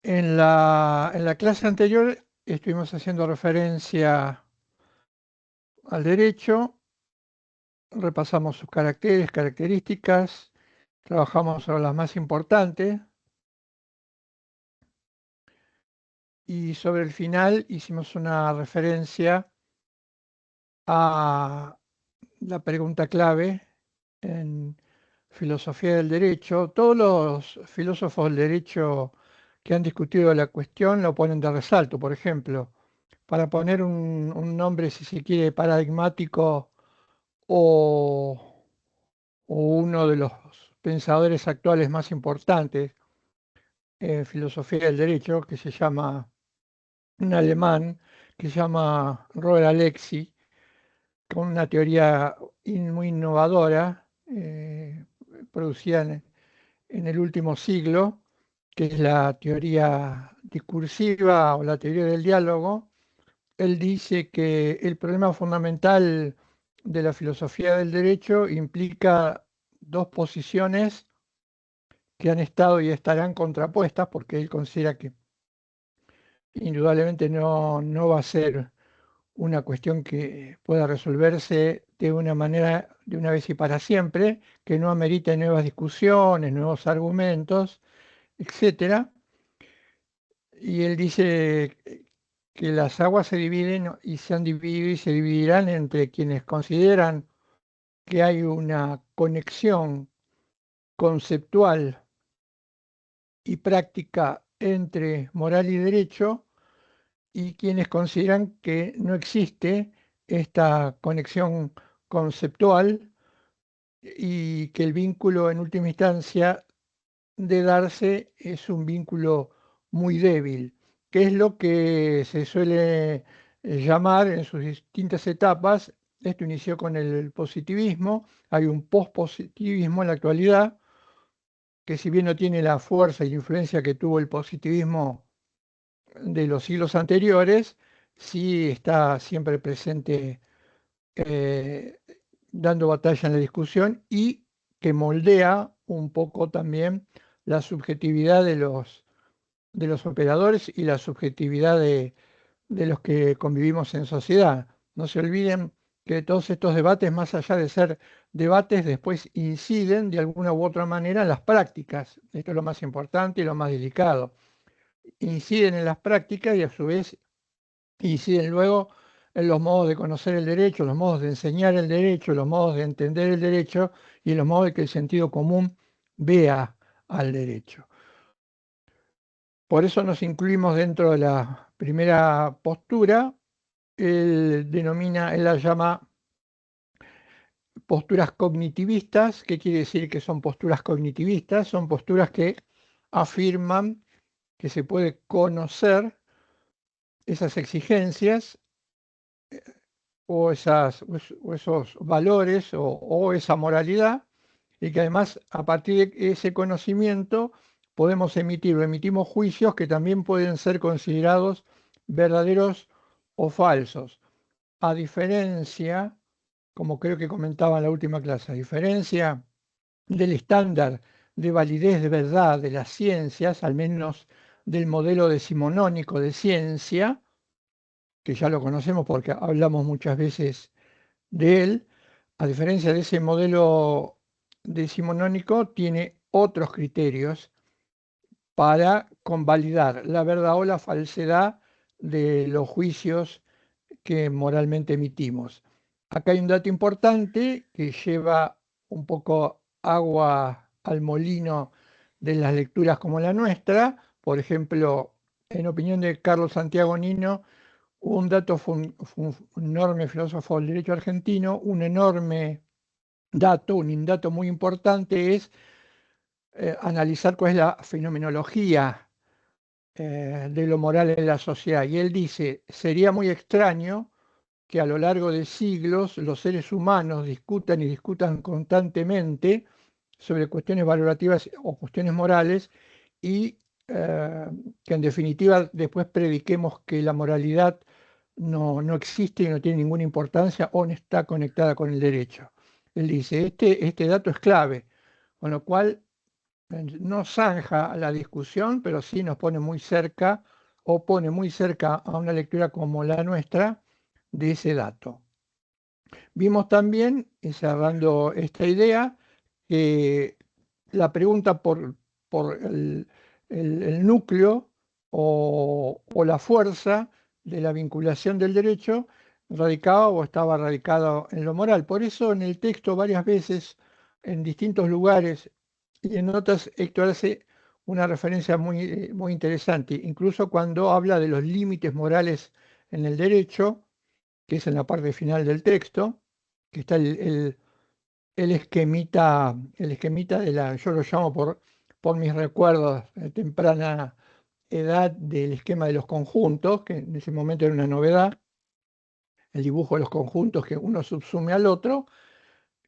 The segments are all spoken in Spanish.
En la clase anterior estuvimos haciendo referencia al derecho, repasamos sus caracteres, características, trabajamos sobre las más importantes y sobre el final hicimos una referencia a la pregunta clave en filosofía del derecho. Todos los filósofos del derecho que han discutido la cuestión lo ponen de resalto. Por ejemplo, para poner un nombre, si se quiere, paradigmático o, o uno de los pensadores actuales más importantes en filosofía del derecho, que se llama un alemán, que se llama Robert Alexi, con una teoría muy innovadora, producida en el último siglo, que es la teoría discursiva o la teoría del diálogo. Él dice que el problema fundamental de la filosofía del derecho implica dos posiciones que han estado y estarán contrapuestas, porque él considera que indudablemente no va a ser una cuestión que pueda resolverse de una manera, de una vez y para siempre, que no amerite nuevas discusiones, nuevos argumentos, etcétera. Y él dice que las aguas se dividen y se han dividido y se dividirán entre quienes consideran que hay una conexión conceptual y práctica entre moral y derecho y quienes consideran que no existe esta conexión conceptual y que el vínculo en última instancia de darse es un vínculo muy débil, que es lo que se suele llamar en sus distintas etapas. Esto inició con el positivismo, hay un pospositivismo en la actualidad, que si bien no tiene la fuerza y la influencia que tuvo el positivismo de los siglos anteriores, sí está siempre presente, eh, dando batalla en la discusión y que moldea un poco también la subjetividad de los operadores y la subjetividad de los que convivimos en sociedad. No se olviden que todos estos debates, más allá de ser debates, después inciden de alguna u otra manera en las prácticas. Esto es lo más importante y lo más delicado. Inciden en las prácticas y a su vez inciden luego en los modos de conocer el derecho, los modos de enseñar el derecho, los modos de entender el derecho y los modos de que el sentido común vea al derecho. Por eso nos incluimos dentro de la primera postura. Él la llama posturas cognitivistas. ¿Qué quiere decir que son posturas cognitivistas? Son posturas que afirman que se puede conocer esas exigencias o esos valores o esa moralidad, y que además a partir de ese conocimiento podemos emitimos juicios que también pueden ser considerados verdaderos o falsos. A diferencia, como creo que comentaba en la última clase, a diferencia del estándar de validez de verdad de las ciencias, al menos del modelo decimonónico de ciencia, que ya lo conocemos porque hablamos muchas veces de él, a diferencia de ese modelo decimonónico, tiene otros criterios para convalidar la verdad o la falsedad de los juicios que moralmente emitimos. Acá hay un dato importante que lleva un poco agua al molino de las lecturas como la nuestra. Por ejemplo, en opinión de Carlos Santiago Nino, un dato, un enorme filósofo del derecho argentino, un enorme dato, un dato muy importante es analizar cuál es la fenomenología de lo moral en la sociedad. Y él dice, sería muy extraño que a lo largo de siglos los seres humanos discutan y discutan constantemente sobre cuestiones valorativas o cuestiones morales y que en definitiva después prediquemos que la moralidad no existe y no tiene ninguna importancia o no está conectada con el derecho. Él dice, este dato es clave, con lo cual no zanja la discusión, pero sí nos pone muy cerca o pone muy cerca a una lectura como la nuestra de ese dato. Vimos también, y cerrando esta idea, que la pregunta por el núcleo o la fuerza de la vinculación del derecho radicaba o estaba radicado en lo moral. Por eso en el texto varias veces, en distintos lugares y en otras, Héctor hace una referencia muy interesante, incluso cuando habla de los límites morales en el derecho, que es en la parte final del texto, que está el esquemita de la, yo lo llamo por mis recuerdos de temprana edad del esquema de los conjuntos, que en ese momento era una novedad, el dibujo de los conjuntos que uno subsume al otro,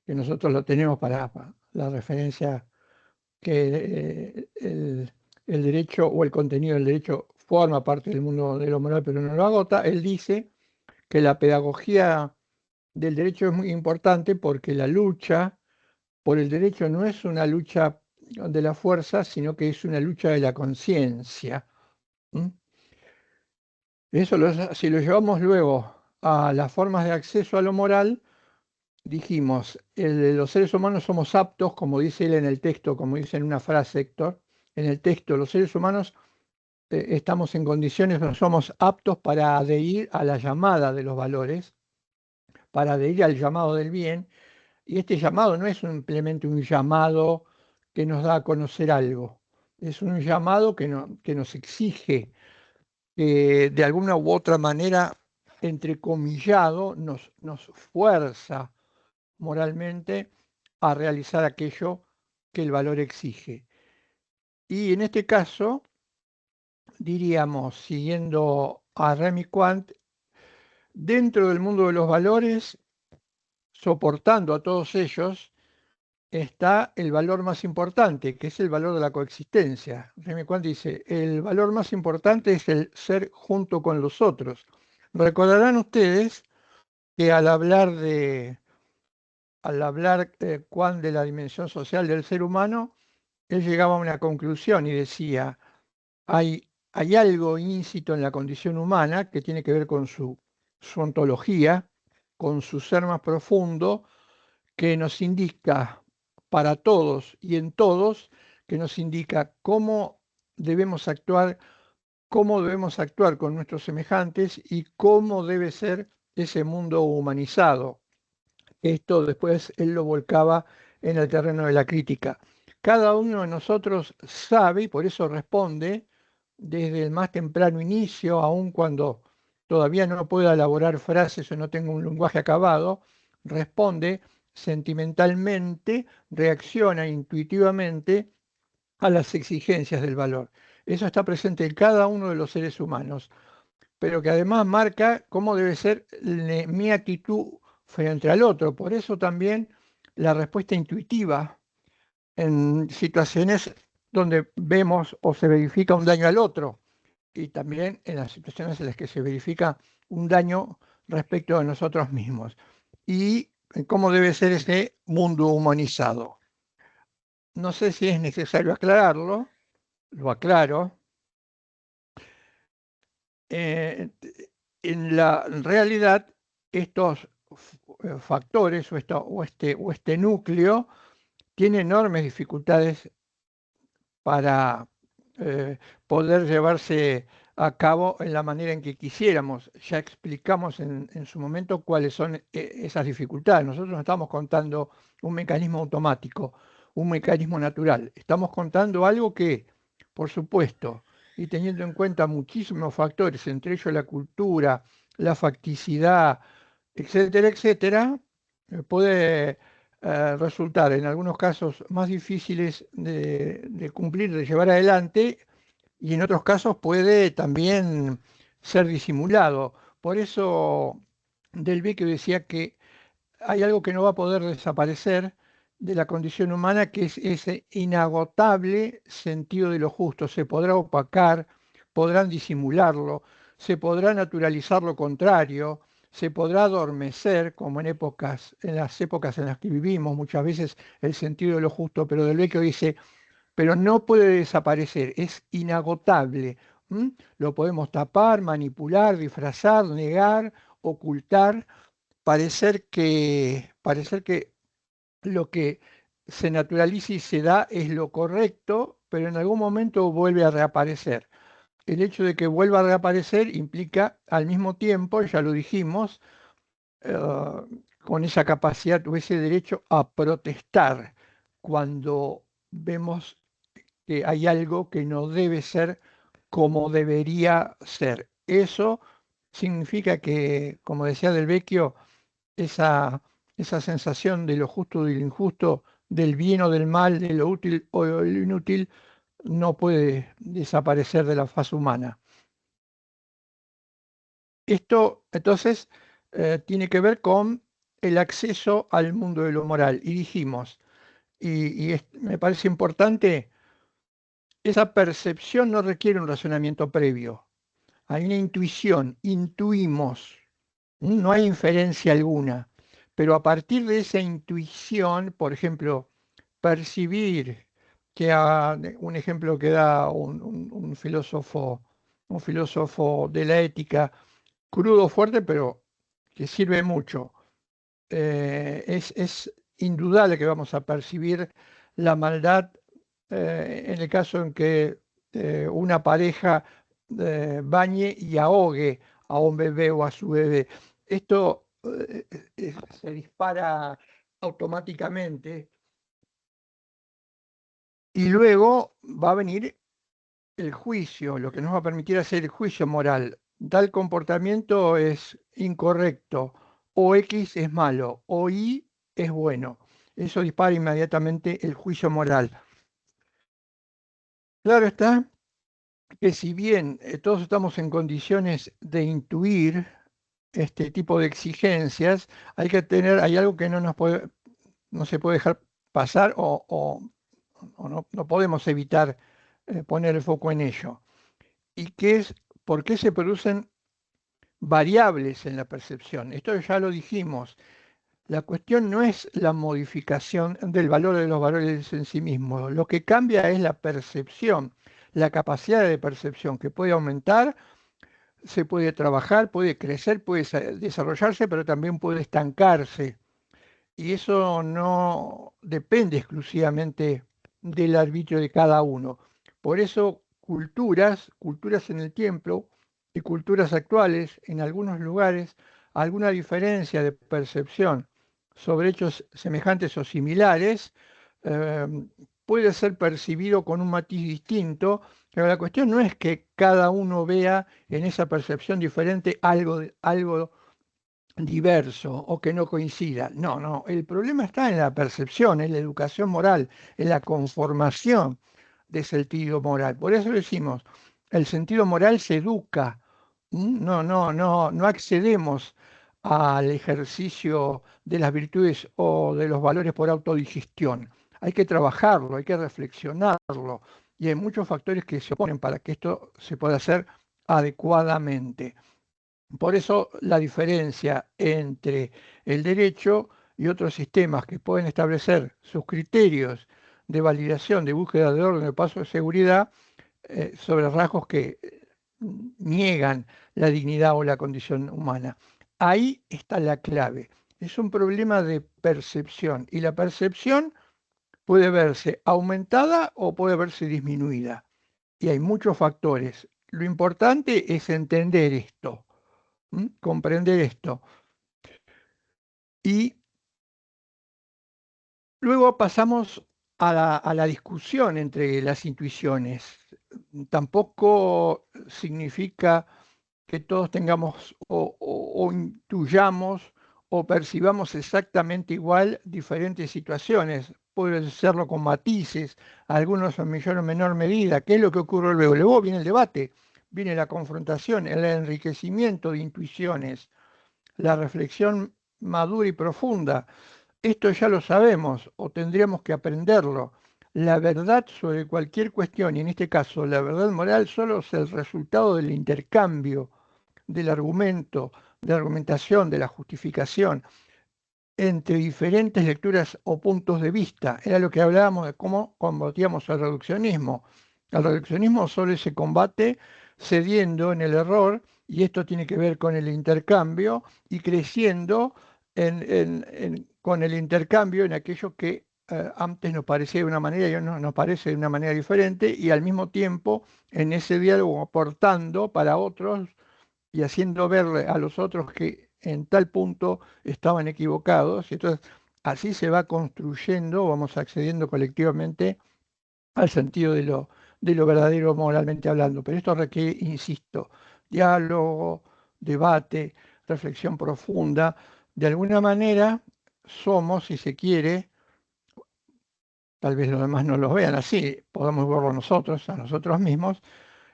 que nosotros lo tenemos para la referencia que el derecho o el contenido del derecho forma parte del mundo de lo moral, pero no lo agota. Él dice que la pedagogía del derecho es muy importante porque la lucha por el derecho no es una lucha de la fuerza, sino que es una lucha de la conciencia. ¿Mm? Eso si lo llevamos luego a las formas de acceso a lo moral, dijimos, los seres humanos somos aptos, como dice él en el texto, como dice en una frase Héctor, en el texto, los seres humanos estamos en condiciones, no somos aptos para adherir a la llamada de los valores, para adherir al llamado del bien, y este llamado no es simplemente un llamado que nos da a conocer algo, es un llamado que nos exige, que de alguna u otra manera, entrecomillado, nos fuerza moralmente a realizar aquello que el valor exige. Y en este caso, diríamos, siguiendo a Remy Quant, dentro del mundo de los valores, soportando a todos ellos, está el valor más importante, que es el valor de la coexistencia. Remy Quant dice, el valor más importante es el ser junto con los otros. Recordarán ustedes que al hablar Quant de la dimensión social del ser humano, él llegaba a una conclusión y decía, hay algo íncito en la condición humana que tiene que ver con su ontología, con su ser más profundo, que nos indica para todos y en todos, que nos indica cómo debemos actuar con nuestros semejantes y cómo debe ser ese mundo humanizado. Esto después él lo volcaba en el terreno de la crítica. Cada uno de nosotros sabe y por eso responde desde el más temprano inicio, aun cuando todavía no pueda elaborar frases o no tenga un lenguaje acabado, responde sentimentalmente, reacciona intuitivamente a las exigencias del valor. Eso está presente en cada uno de los seres humanos, pero que además marca cómo debe ser mi actitud frente al otro. Por eso también la respuesta intuitiva en situaciones donde vemos o se verifica un daño al otro y también en las situaciones en las que se verifica un daño respecto de nosotros mismos. Y cómo debe ser ese mundo humanizado. No sé si es necesario aclararlo, lo aclaro. En la realidad, estos factores o este núcleo tiene enormes dificultades para poder llevarse a cabo en la manera en que quisiéramos. Ya explicamos en su momento cuáles son esas dificultades. Nosotros no estamos contando un mecanismo automático, un mecanismo natural. Estamos contando algo que, por supuesto, y teniendo en cuenta muchísimos factores, entre ellos la cultura, la facticidad, etcétera, etcétera, puede resultar en algunos casos más difíciles de cumplir, de llevar adelante, y en otros casos puede también ser disimulado. Por eso Del Vecchio decía que hay algo que no va a poder desaparecer de la condición humana, que es ese inagotable sentido de lo justo. Se podrá opacar, podrán disimularlo, se podrá naturalizar lo contrario, se podrá adormecer, como en las épocas en las que vivimos, muchas veces el sentido de lo justo, pero Del Vecchio dice, pero no puede desaparecer, es inagotable. ¿M? Lo podemos tapar, manipular, disfrazar, negar, ocultar, parecer que lo que se naturaliza y se da es lo correcto, pero en algún momento vuelve a reaparecer. El hecho de que vuelva a reaparecer implica al mismo tiempo, ya lo dijimos, eh, con esa capacidad o ese derecho a protestar cuando vemos que hay algo que no debe ser como debería ser. Eso significa que, como decía Del Vecchio, esa, esa sensación de lo justo y lo injusto, del bien o del mal, de lo útil o lo inútil, no puede desaparecer de la faz humana. Esto, entonces, tiene que ver con el acceso al mundo de lo moral. Y dijimos, me parece importante, esa percepción no requiere un razonamiento previo. Hay una intuición, intuimos, no hay inferencia alguna. Pero a partir de esa intuición, por ejemplo, percibir un ejemplo que da un filósofo de la ética, crudo, fuerte, pero que sirve mucho. Es indudable que vamos a percibir la maldad en el caso en que una pareja bañe y ahogue a un bebé o a su bebé. Esto se dispara automáticamente y luego va a venir el juicio, lo que nos va a permitir hacer el juicio moral. Tal comportamiento es incorrecto, o X es malo, o Y es bueno. Eso dispara inmediatamente el juicio moral. Claro está que si bien todos estamos en condiciones de intuir este tipo de exigencias, hay algo que no se puede dejar pasar o no podemos evitar poner el foco en ello. Y que es por qué se producen variables en la percepción. Esto ya lo dijimos. La cuestión no es la modificación del valor de los valores en sí mismos. Lo que cambia es la percepción, la capacidad de percepción, que puede aumentar, se puede trabajar, puede crecer, puede desarrollarse, pero también puede estancarse. Y eso no depende exclusivamente del arbitrio de cada uno. Por eso culturas en el tiempo y culturas actuales, en algunos lugares, alguna diferencia de percepción sobre hechos semejantes o similares eh, puede ser percibido con un matiz distinto, pero la cuestión no es que cada uno vea en esa percepción diferente algo diverso o que no coincida. No, no, el problema está en la percepción, en la educación moral, en la conformación de sentido moral. Por eso decimos, el sentido moral se educa. No accedemos al ejercicio de las virtudes o de los valores por autodigestión. Hay que trabajarlo, hay que reflexionarlo y hay muchos factores que se oponen para que esto se pueda hacer adecuadamente. Por eso la diferencia entre el derecho y otros sistemas que pueden establecer sus criterios de validación, de búsqueda de orden, de paso de seguridad, sobre rasgos que niegan la dignidad o la condición humana. Ahí está la clave. Es un problema de percepción y la percepción puede verse aumentada o puede verse disminuida. Y hay muchos factores. Lo importante es entender esto. Comprender esto. Y luego pasamos a la discusión entre las intuiciones. Tampoco significa que todos tengamos o intuyamos o percibamos exactamente igual diferentes situaciones. Puede serlo con matices, algunos en mayor o menor medida. ¿Qué es lo que ocurre luego? Luego viene el debate, viene la confrontación, el enriquecimiento de intuiciones, la reflexión madura y profunda. Esto ya lo sabemos o tendríamos que aprenderlo. La verdad sobre cualquier cuestión, y en este caso la verdad moral, solo es el resultado del intercambio del argumento, de la argumentación, de la justificación. entre diferentes lecturas o puntos de vista. Era lo que hablábamos de cómo combatíamos el reduccionismo. El reduccionismo solo se combate cediendo en el error, y esto tiene que ver con el intercambio y creciendo con el intercambio en aquello que antes nos parecía de una manera y hoy nos parece de una manera diferente, y al mismo tiempo en ese diálogo aportando para otros y haciendo ver a los otros que en tal punto estaban equivocados. Y entonces así se va construyendo, vamos accediendo colectivamente al sentido de lo verdadero moralmente hablando. Pero esto requiere, insisto, diálogo, debate, reflexión profunda. De alguna manera somos, si se quiere, tal vez los demás no los vean así, podemos verlo nosotros, a nosotros mismos,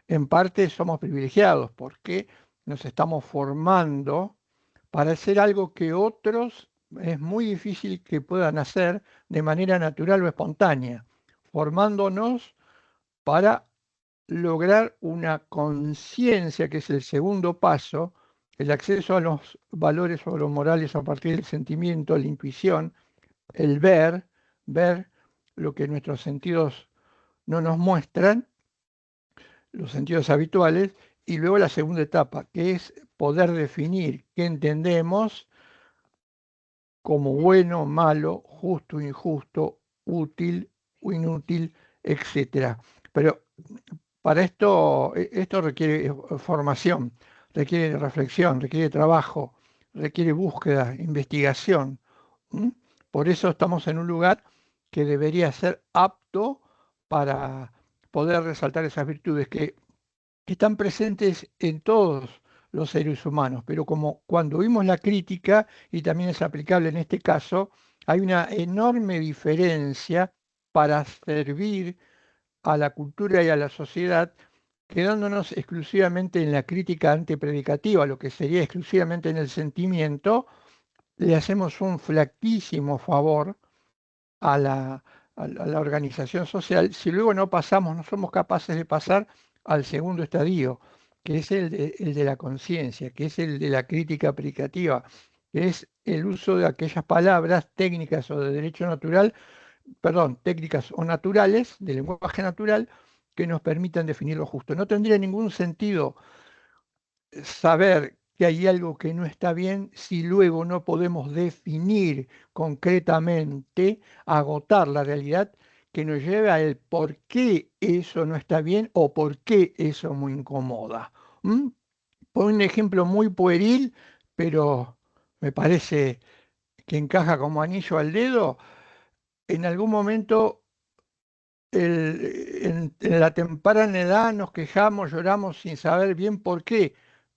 en parte somos privilegiados porque nos estamos formando para hacer algo que otros es muy difícil que puedan hacer de manera natural o espontánea, formándonos para lograr una conciencia, que es el segundo paso, el acceso a los valores o los morales a partir del sentimiento, la intuición, el ver lo que nuestros sentidos no nos muestran, los sentidos habituales, y luego la segunda etapa, que es poder definir qué entendemos como bueno, malo, justo, injusto, útil o inútil, etcétera. Pero para esto, esto requiere formación, requiere reflexión, requiere trabajo, requiere búsqueda, investigación. ¿M? Por eso estamos en un lugar que debería ser apto para poder resaltar esas virtudes que están presentes en todos los seres humanos, pero como cuando vimos la crítica, y también es aplicable en este caso, hay una enorme diferencia para servir a la cultura y a la sociedad, quedándonos exclusivamente en la crítica antipredicativa, lo que sería exclusivamente en el sentimiento, le hacemos un flaquísimo favor a la organización social si luego no pasamos, no somos capaces de pasar al segundo estadio, que es el de la conciencia, que es el de la crítica aplicativa, que es el uso de aquellas palabras técnicas o de derecho natural, perdón, técnicas o naturales, de lenguaje natural, que nos permitan definir lo justo. No tendría ningún sentido saber que hay algo que no está bien si luego no podemos definir concretamente, agotar la realidad que nos lleva al por qué eso no está bien o por qué eso me incomoda. ¿Mm? Por un ejemplo muy pueril, pero me parece que encaja como anillo al dedo, en algún momento en la temprana edad nos quejamos, lloramos sin saber bien por qué,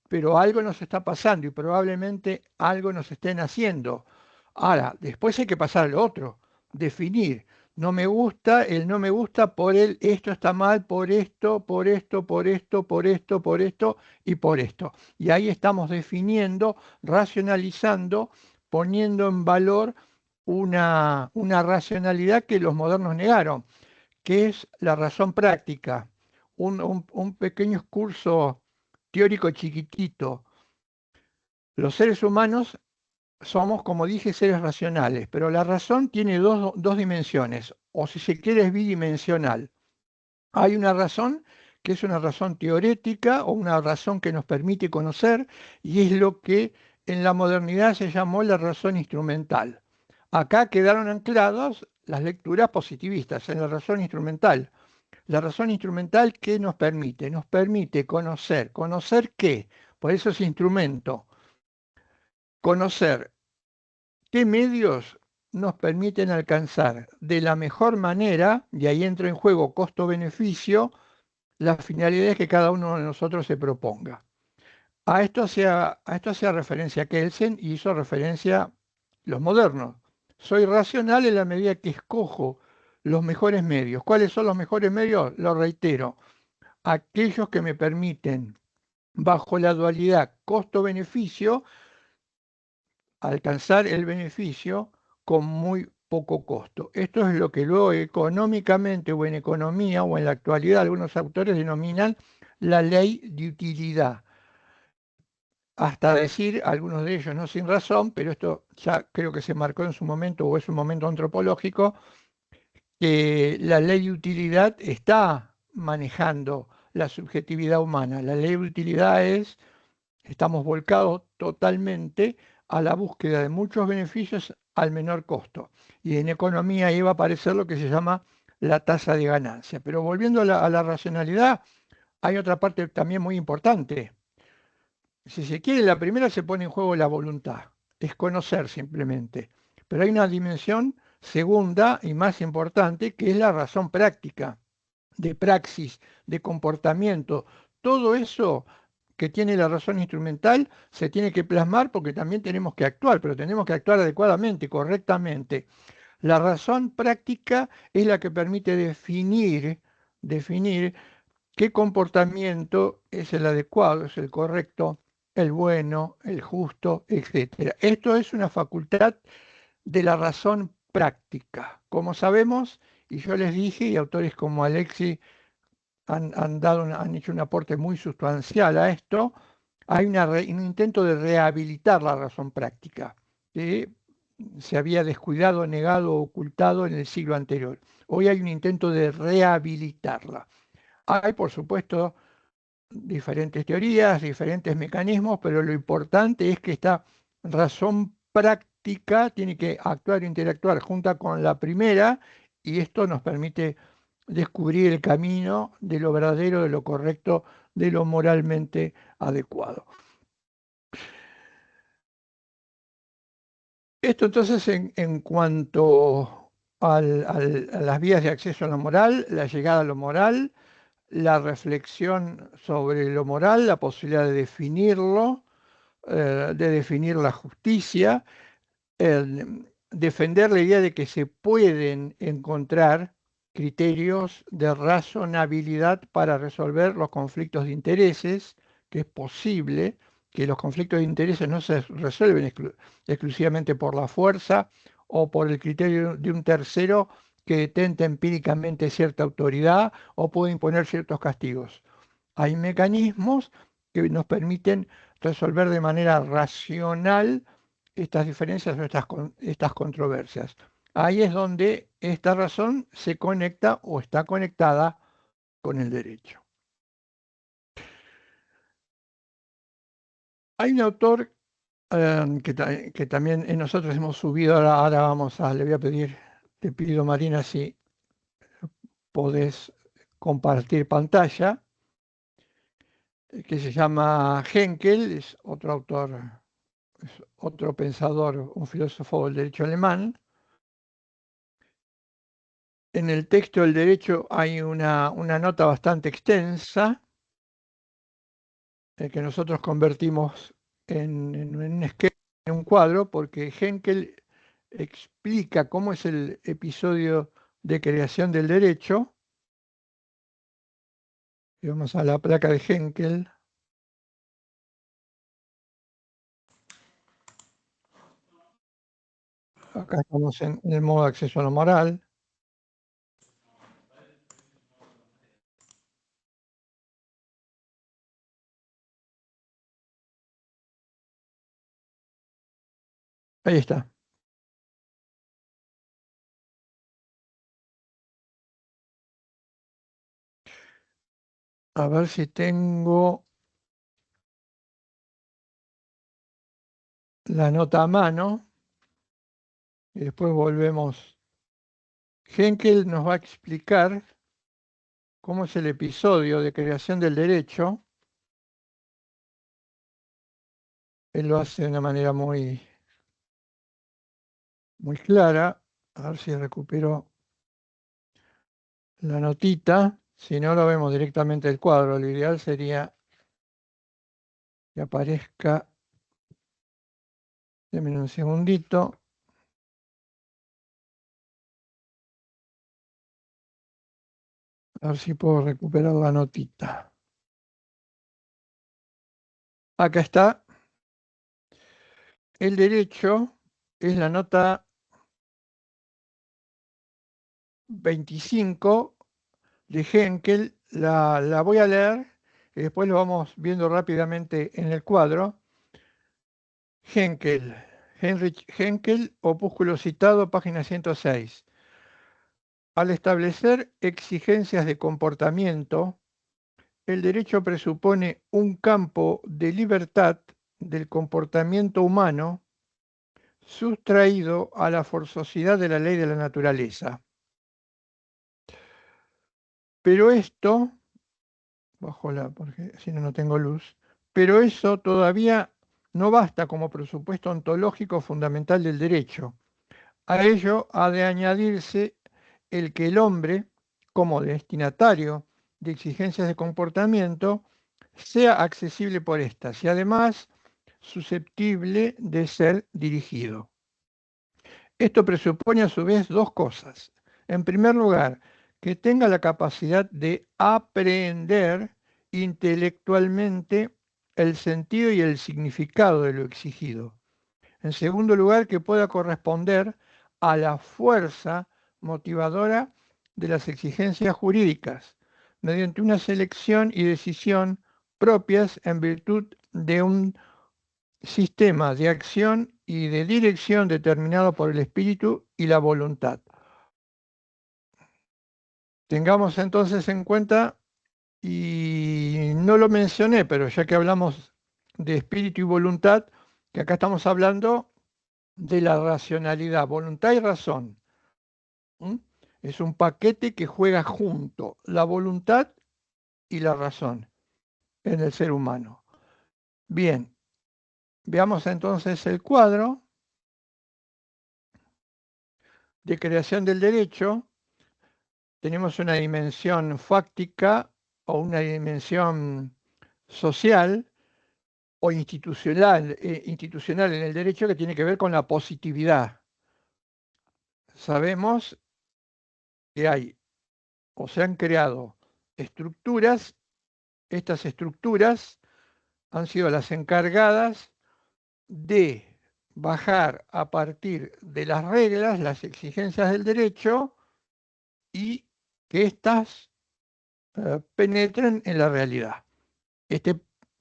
pero algo nos está pasando y probablemente algo nos estén haciendo. Ahora, después hay que pasar al otro, definir. No me gusta, el no me gusta por el esto está mal, por esto, por esto, por esto, por esto, por esto y por esto. Y ahí estamos definiendo, racionalizando, poniendo en valor una racionalidad que los modernos negaron, que es la razón práctica, un pequeño curso teórico chiquitito. Los seres humanos somos, como dije, seres racionales, pero la razón tiene dos dimensiones, o si se quiere es bidimensional. Hay una razón que es una razón teorética o una razón que nos permite conocer, y es lo que en la modernidad se llamó la razón instrumental. Acá quedaron anclados las lecturas positivistas en la razón instrumental. La razón instrumental, ¿qué nos permite? Nos permite conocer. ¿Conocer qué? Por eso es instrumento. Conocer qué medios nos permiten alcanzar de la mejor manera, y ahí entra en juego costo-beneficio, las finalidades que cada uno de nosotros se proponga. A esto hacía referencia Kelsen y hizo referencia los modernos. Soy racional en la medida que escojo los mejores medios. ¿Cuáles son los mejores medios? Lo reitero, aquellos que me permiten, bajo la dualidad costo-beneficio, alcanzar el beneficio con muy poco costo. Esto es lo que luego económicamente o en economía o en la actualidad algunos autores denominan la ley de utilidad. hasta decir, algunos de ellos no sin razón, pero esto ya creo que se marcó en su momento o es un momento antropológico, que la ley de utilidad está manejando la subjetividad humana. La ley de utilidad es, estamos volcados totalmente a la búsqueda de muchos beneficios al menor costo. Y en economía ahí va a aparecer lo que se llama la tasa de ganancia. Pero volviendo a la racionalidad, hay otra parte también muy importante. Si se quiere, la primera se pone en juego la voluntad, es conocer simplemente. Pero hay una dimensión segunda y más importante que es la razón práctica, de praxis, de comportamiento. Todo eso que tiene la razón instrumental se tiene que plasmar porque también tenemos que actuar, pero tenemos que actuar adecuadamente, correctamente. La razón práctica es la que permite definir qué comportamiento es el adecuado, es el correcto, el bueno, el justo, etcétera. Esto es una facultad de la razón práctica. Como sabemos, y yo les dije, y autores como Alexi han hecho un aporte muy sustancial a esto, hay un intento de rehabilitar la razón práctica, que se había descuidado, negado, ocultado en el siglo anterior. Hoy hay un intento de rehabilitarla. Hay, por supuesto, diferentes teorías, diferentes mecanismos, pero lo importante es que esta razón práctica tiene que actuar e interactuar junto con la primera y esto nos permite descubrir el camino de lo verdadero, de lo correcto, de lo moralmente adecuado. Esto entonces en cuanto a las vías de acceso a lo moral, la llegada a lo moral, la reflexión sobre lo moral, la posibilidad de definir la justicia, defender la idea de que se pueden encontrar criterios de razonabilidad para resolver los conflictos de intereses, que es posible que los conflictos de intereses no se resuelven exclusivamente por la fuerza o por el criterio de un tercero que detenta empíricamente cierta autoridad o puede imponer ciertos castigos. Hay mecanismos que nos permiten resolver de manera racional estas diferencias o estas controversias. Ahí es donde esta razón se conecta o está conectada con el derecho. Hay un autor que también nosotros hemos subido, ahora le voy a pedir, te pido Marina si podés compartir pantalla, que se llama Henkel, es otro autor, es otro pensador, un filósofo del derecho alemán. En el texto del derecho hay una nota bastante extensa que nosotros convertimos en un esquema, en un cuadro, porque Henkel explica cómo es el episodio de creación del derecho. Y vamos a la placa de Henkel. Acá estamos en el modo de acceso a lo moral. Ahí está. A ver si tengo la nota a mano. Y después volvemos. Henkel nos va a explicar cómo es el episodio de creación del derecho. Él lo hace de una manera muy clara. A ver si recupero la notita. Si no, lo vemos directamente el cuadro. Lo ideal sería que aparezca. Denme un segundito. A ver si puedo recuperar la notita. Acá está. El derecho es la nota 25 de Henkel. La voy a leer y después lo vamos viendo rápidamente en el cuadro. Henkel, Heinrich Henkel, opúsculo citado, página 106. Al establecer exigencias de comportamiento, el derecho presupone un campo de libertad del comportamiento humano sustraído a la forzosidad de la ley de la naturaleza. Pero esto, porque si no, no tengo luz, pero eso todavía no basta como presupuesto ontológico fundamental del derecho. A ello ha de añadirse el que el hombre, como destinatario de exigencias de comportamiento, sea accesible por estas y además susceptible de ser dirigido. Esto presupone a su vez dos cosas. En primer lugar, que tenga la capacidad de aprender intelectualmente el sentido y el significado de lo exigido. En segundo lugar, que pueda corresponder a la fuerza motivadora de las exigencias jurídicas, mediante una selección y decisión propias en virtud de un sistema de acción y de dirección determinado por el espíritu y la voluntad. Tengamos entonces en cuenta, y no lo mencioné, pero ya que hablamos de espíritu y voluntad, que acá estamos hablando de la racionalidad, voluntad y razón. ¿Mm? Es un paquete que juega junto, la voluntad y la razón en el ser humano. Bien, veamos entonces el cuadro de creación del derecho. Tenemos una dimensión fáctica o una dimensión social o institucional en el derecho que tiene que ver con la positividad. Sabemos que hay o se han creado estructuras. Estas estructuras han sido las encargadas de bajar a partir de las reglas, las exigencias del derecho y que éstas penetren en la realidad. Este,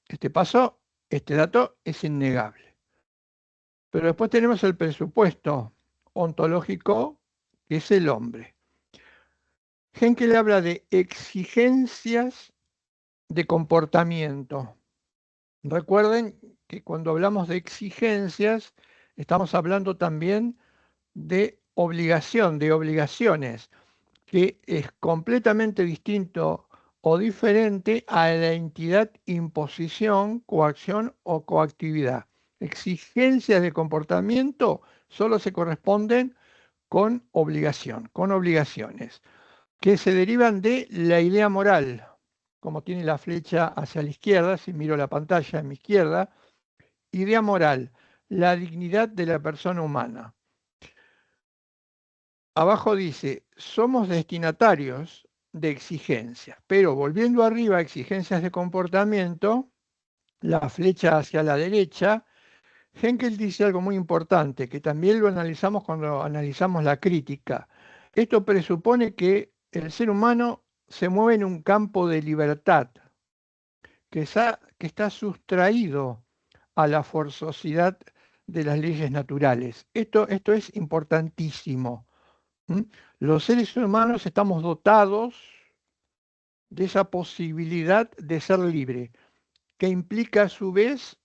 este dato es innegable. Pero después tenemos el presupuesto ontológico, que es el hombre. Henkel habla de exigencias de comportamiento. Recuerden que cuando hablamos de exigencias, estamos hablando también de obligación, de obligaciones, que es completamente distinto o diferente a la entidad imposición, coacción o coactividad. Exigencias de comportamiento solo se corresponden con obligación, con obligaciones, que se derivan de la idea moral, como tiene la flecha hacia la izquierda, si miro la pantalla a mi izquierda, idea moral, la dignidad de la persona humana. Abajo dice, somos destinatarios de exigencias, pero volviendo arriba a exigencias de comportamiento, la flecha hacia la derecha, Henkel dice algo muy importante, que también lo analizamos cuando analizamos la crítica. Esto presupone que el ser humano se mueve en un campo de libertad, que está sustraído a la forzosidad de las leyes naturales. Esto es importantísimo. ¿Mm? Los seres humanos estamos dotados de esa posibilidad de ser libre, que implica a su vez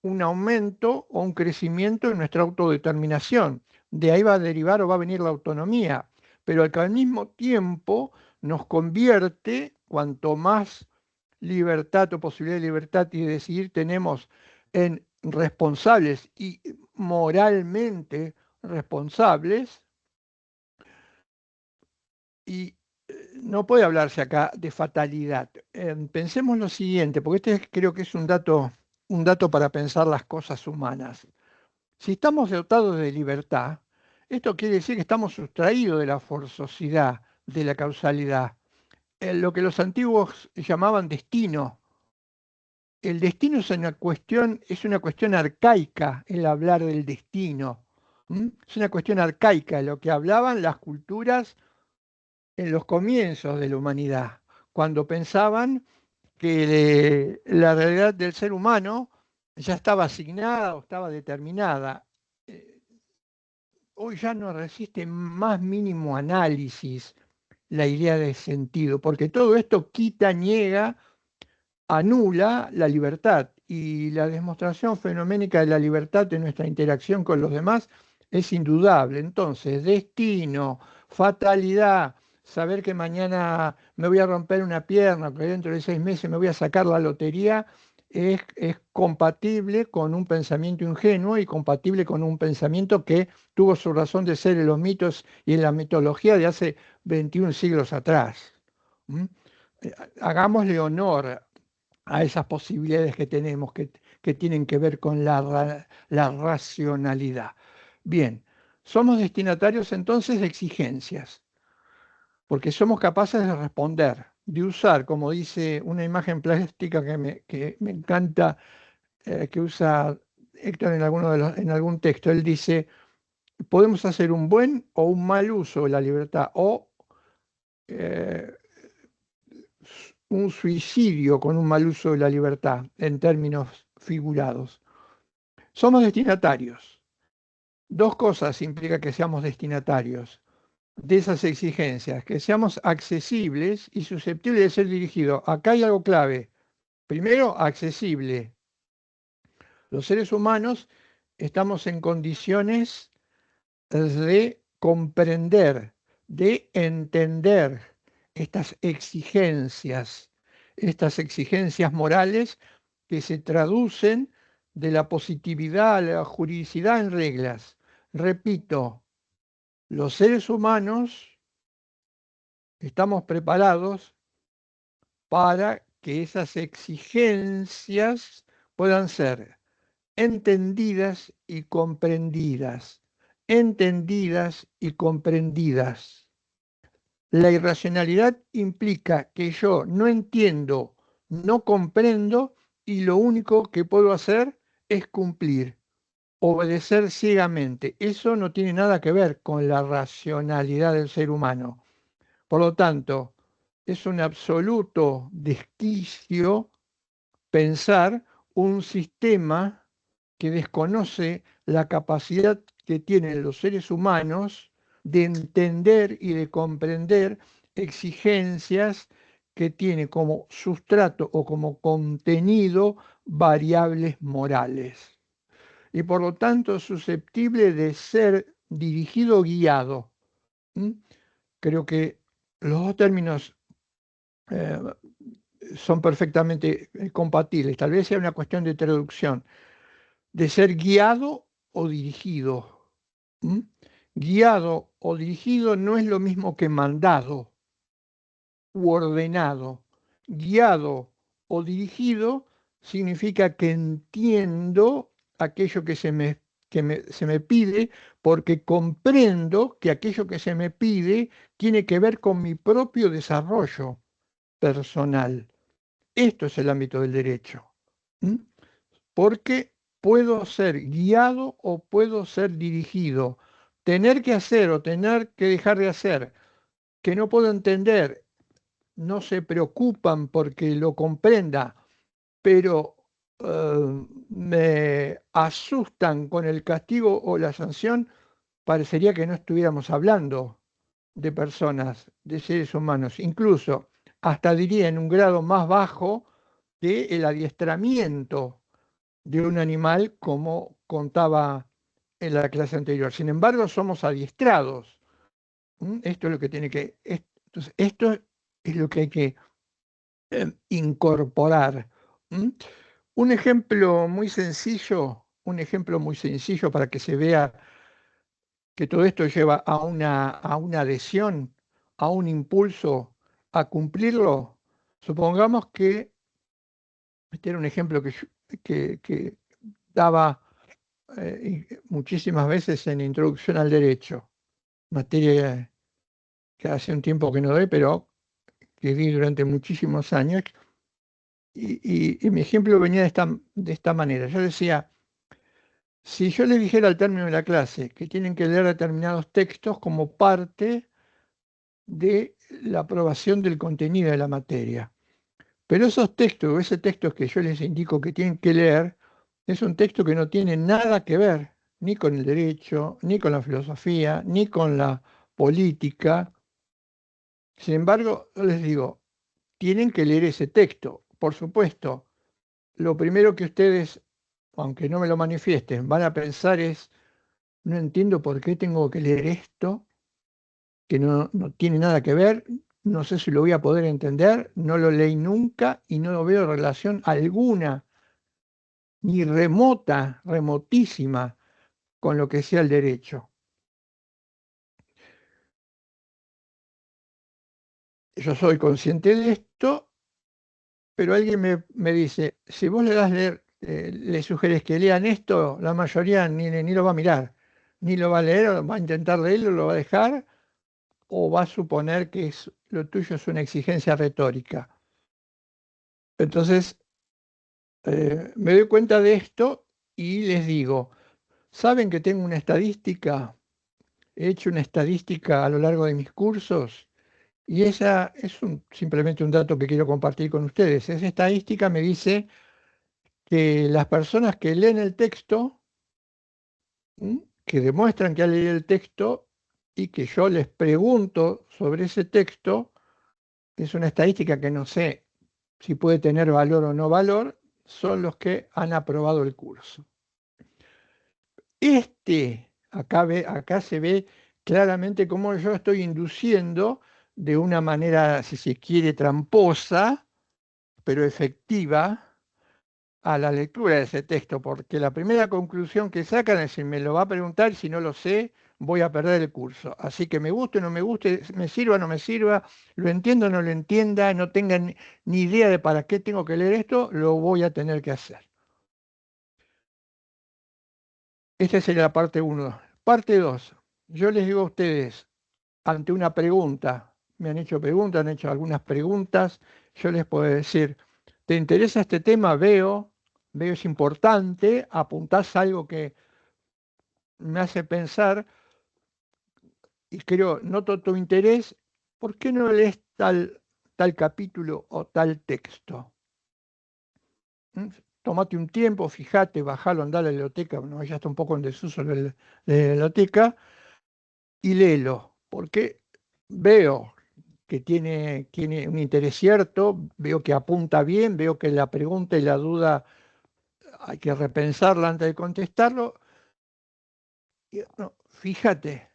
un aumento o un crecimiento en nuestra autodeterminación. De ahí va a derivar o va a venir la autonomía, pero que al mismo tiempo nos convierte, cuanto más libertad o posibilidad de libertad y de decidir tenemos, en responsables y moralmente responsables. Y no puede hablarse acá de fatalidad. Pensemos lo siguiente, porque este creo que es un dato para pensar las cosas humanas. Si estamos dotados de libertad, esto quiere decir que estamos sustraídos de la forzosidad, de la causalidad, lo que los antiguos llamaban destino. El destino es una cuestión arcaica, el hablar del destino. Es una cuestión arcaica, lo que hablaban las culturas en los comienzos de la humanidad, cuando pensaban que la realidad del ser humano ya estaba asignada o estaba determinada. Eh, Hoy ya no resiste más mínimo análisis la idea de sentido, porque todo esto quita, niega, anula la libertad, y la demostración fenoménica de la libertad en nuestra interacción con los demás es indudable. Entonces, destino, fatalidad, saber que mañana me voy a romper una pierna, que dentro de 6 meses me voy a sacar la lotería, es compatible con un pensamiento ingenuo y compatible con un pensamiento que tuvo su razón de ser en los mitos y en la mitología de hace 21 siglos atrás. ¿Mm? Eh, Hagámosle honor a esas posibilidades que tenemos que tienen que ver con la racionalidad. Bien, somos destinatarios entonces de exigencias, porque somos capaces de responder, de usar, como dice una imagen plástica que me encanta, que usa Héctor en algún texto. Él dice, podemos hacer un buen o un mal uso de la libertad, o eh, un suicidio con un mal uso de la libertad, en términos figurados. Somos destinatarios. Dos cosas implica que seamos destinatarios de esas exigencias: que seamos accesibles y susceptibles de ser dirigidos. Acá hay algo clave. Primero, accesible. Los seres humanos estamos en condiciones de comprender, de entender estas exigencias morales que se traducen de la positividad a la juridicidad en reglas. Repito, los seres humanos estamos preparados para que esas exigencias puedan ser entendidas y comprendidas, entendidas y comprendidas. La irracionalidad implica que yo no entiendo, no comprendo, y lo único que puedo hacer es cumplir, obedecer ciegamente. Eso no tiene nada que ver con la racionalidad del ser humano. Por lo tanto, es un absoluto desquicio pensar un sistema que desconoce la capacidad que tienen los seres humanos de entender y de comprender exigencias que tiene como sustrato o como contenido variables morales, y por lo tanto susceptible de ser dirigido o guiado. ¿Mm? Creo que los dos términos eh, son perfectamente compatibles. Tal vez sea una cuestión de traducción, de ser guiado o dirigido. ¿Mm? Guiado o dirigido no es lo mismo que mandado u ordenado. Guiado o dirigido significa que entiendo aquello se me pide, porque comprendo que aquello que se me pide tiene que ver con mi propio desarrollo personal. Esto es el ámbito del derecho. ¿Mm? Porque puedo ser guiado o puedo ser dirigido. Tener que hacer o tener que dejar de hacer, que no puedo entender, no se preocupan porque lo comprenda, pero me asustan con el castigo o la sanción, parecería que no estuviéramos hablando de personas, de seres humanos, incluso hasta diría en un grado más bajo que el adiestramiento de un animal, como contaba en la clase anterior. Sin embargo, somos adiestrados. Esto es lo que tiene que, entonces, esto es lo que hay que incorporar. ¿Mm? Un ejemplo muy sencillo para que se vea que todo esto lleva a una adhesión, a un impulso a cumplirlo. Supongamos que, este era un ejemplo que daba muchísimas veces en Introducción al Derecho, materia que hace un tiempo que no doy, pero que di durante muchísimos años. Y mi ejemplo venía de esta manera. Yo decía, si yo les dijera al término de la clase que tienen que leer determinados textos como parte de la aprobación del contenido de la materia, pero esos textos, o ese texto que yo les indico que tienen que leer, Es un texto que no tiene nada que ver ni con el derecho, ni con la filosofía, ni con la política. Sin embargo, yo les digo, tienen que leer ese texto. Por supuesto, lo primero que ustedes, aunque no me lo manifiesten, van a pensar es, no entiendo por qué tengo que leer esto, que no tiene nada que ver, no sé si lo voy a poder entender, no lo leí nunca y no veo relación alguna, ni remota, remotísima, con lo que sea el derecho. Yo soy consciente de esto, pero alguien me dice, si vos le das leer, le sugieres que lean esto, la mayoría ni lo va a mirar, ni lo va a leer, o va a intentar leerlo, lo va a dejar, o va a suponer que lo tuyo es una exigencia retórica. Entonces, me doy cuenta de esto y les digo, ¿saben que tengo una estadística? He hecho una estadística a lo largo de mis cursos y esa es simplemente un dato que quiero compartir con ustedes. Esa estadística me dice que las personas que leen el texto, que demuestran que han leído el texto y que yo les pregunto sobre ese texto, es una estadística que no sé si puede tener valor o no valor, son los que han aprobado el curso. Acá se ve claramente cómo yo estoy induciendo de una manera, si se quiere, tramposa, pero efectiva, a la lectura de ese texto, porque la primera conclusión que sacan es si me lo va a preguntar, si no lo sé, voy a perder el curso. Así que me guste o no me guste, me sirva o no me sirva, lo entiendo o no lo entienda, no tengan ni idea de para qué tengo que leer esto, lo voy a tener que hacer. Esta sería la parte 1. Parte 2. Yo les digo a ustedes, ante una pregunta, me han hecho preguntas, han hecho algunas preguntas, yo les puedo decir, ¿te interesa este tema? Veo es importante, apuntás algo que me hace pensar y creo, noto tu interés, ¿por qué no lees tal capítulo o tal texto? ¿Mm? Tómate un tiempo, fíjate, bajalo, andá a la biblioteca, bueno, ya está un poco en desuso de la biblioteca, y léelo, porque veo que tiene un interés cierto, veo que apunta bien, veo que la pregunta y la duda hay que repensarla antes de contestarlo. Y, no, fíjate,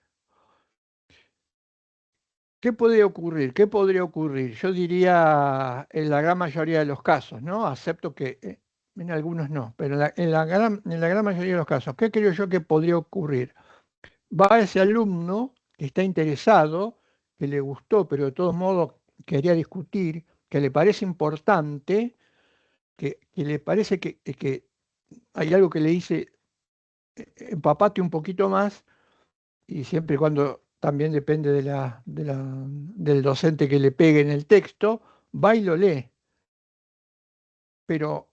¿qué puede ocurrir? ¿Qué podría ocurrir? Yo diría en la gran mayoría de los casos, ¿no? Acepto que en algunos no, pero en la gran mayoría de los casos, ¿qué creo yo que podría ocurrir? Va ese alumno que está interesado, que le gustó, pero de todos modos quería discutir, que le parece importante, que le parece que hay algo que le dice, empapate un poquito más, y siempre y cuando también depende del docente que le pegue en el texto, va y lo lee. Pero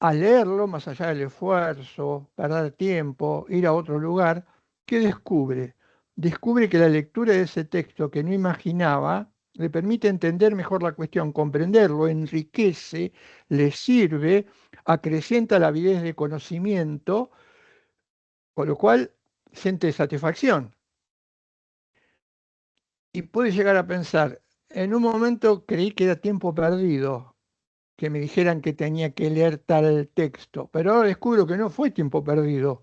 al leerlo, más allá del esfuerzo, perder tiempo, ir a otro lugar, ¿qué descubre? Descubre que la lectura de ese texto que no imaginaba le permite entender mejor la cuestión, comprenderlo, enriquece, le sirve, acrecienta la avidez de conocimiento, con lo cual siente satisfacción. Y puede llegar a pensar, en un momento creí que era tiempo perdido, que me dijeran que tenía que leer tal texto, pero ahora descubro que no fue tiempo perdido,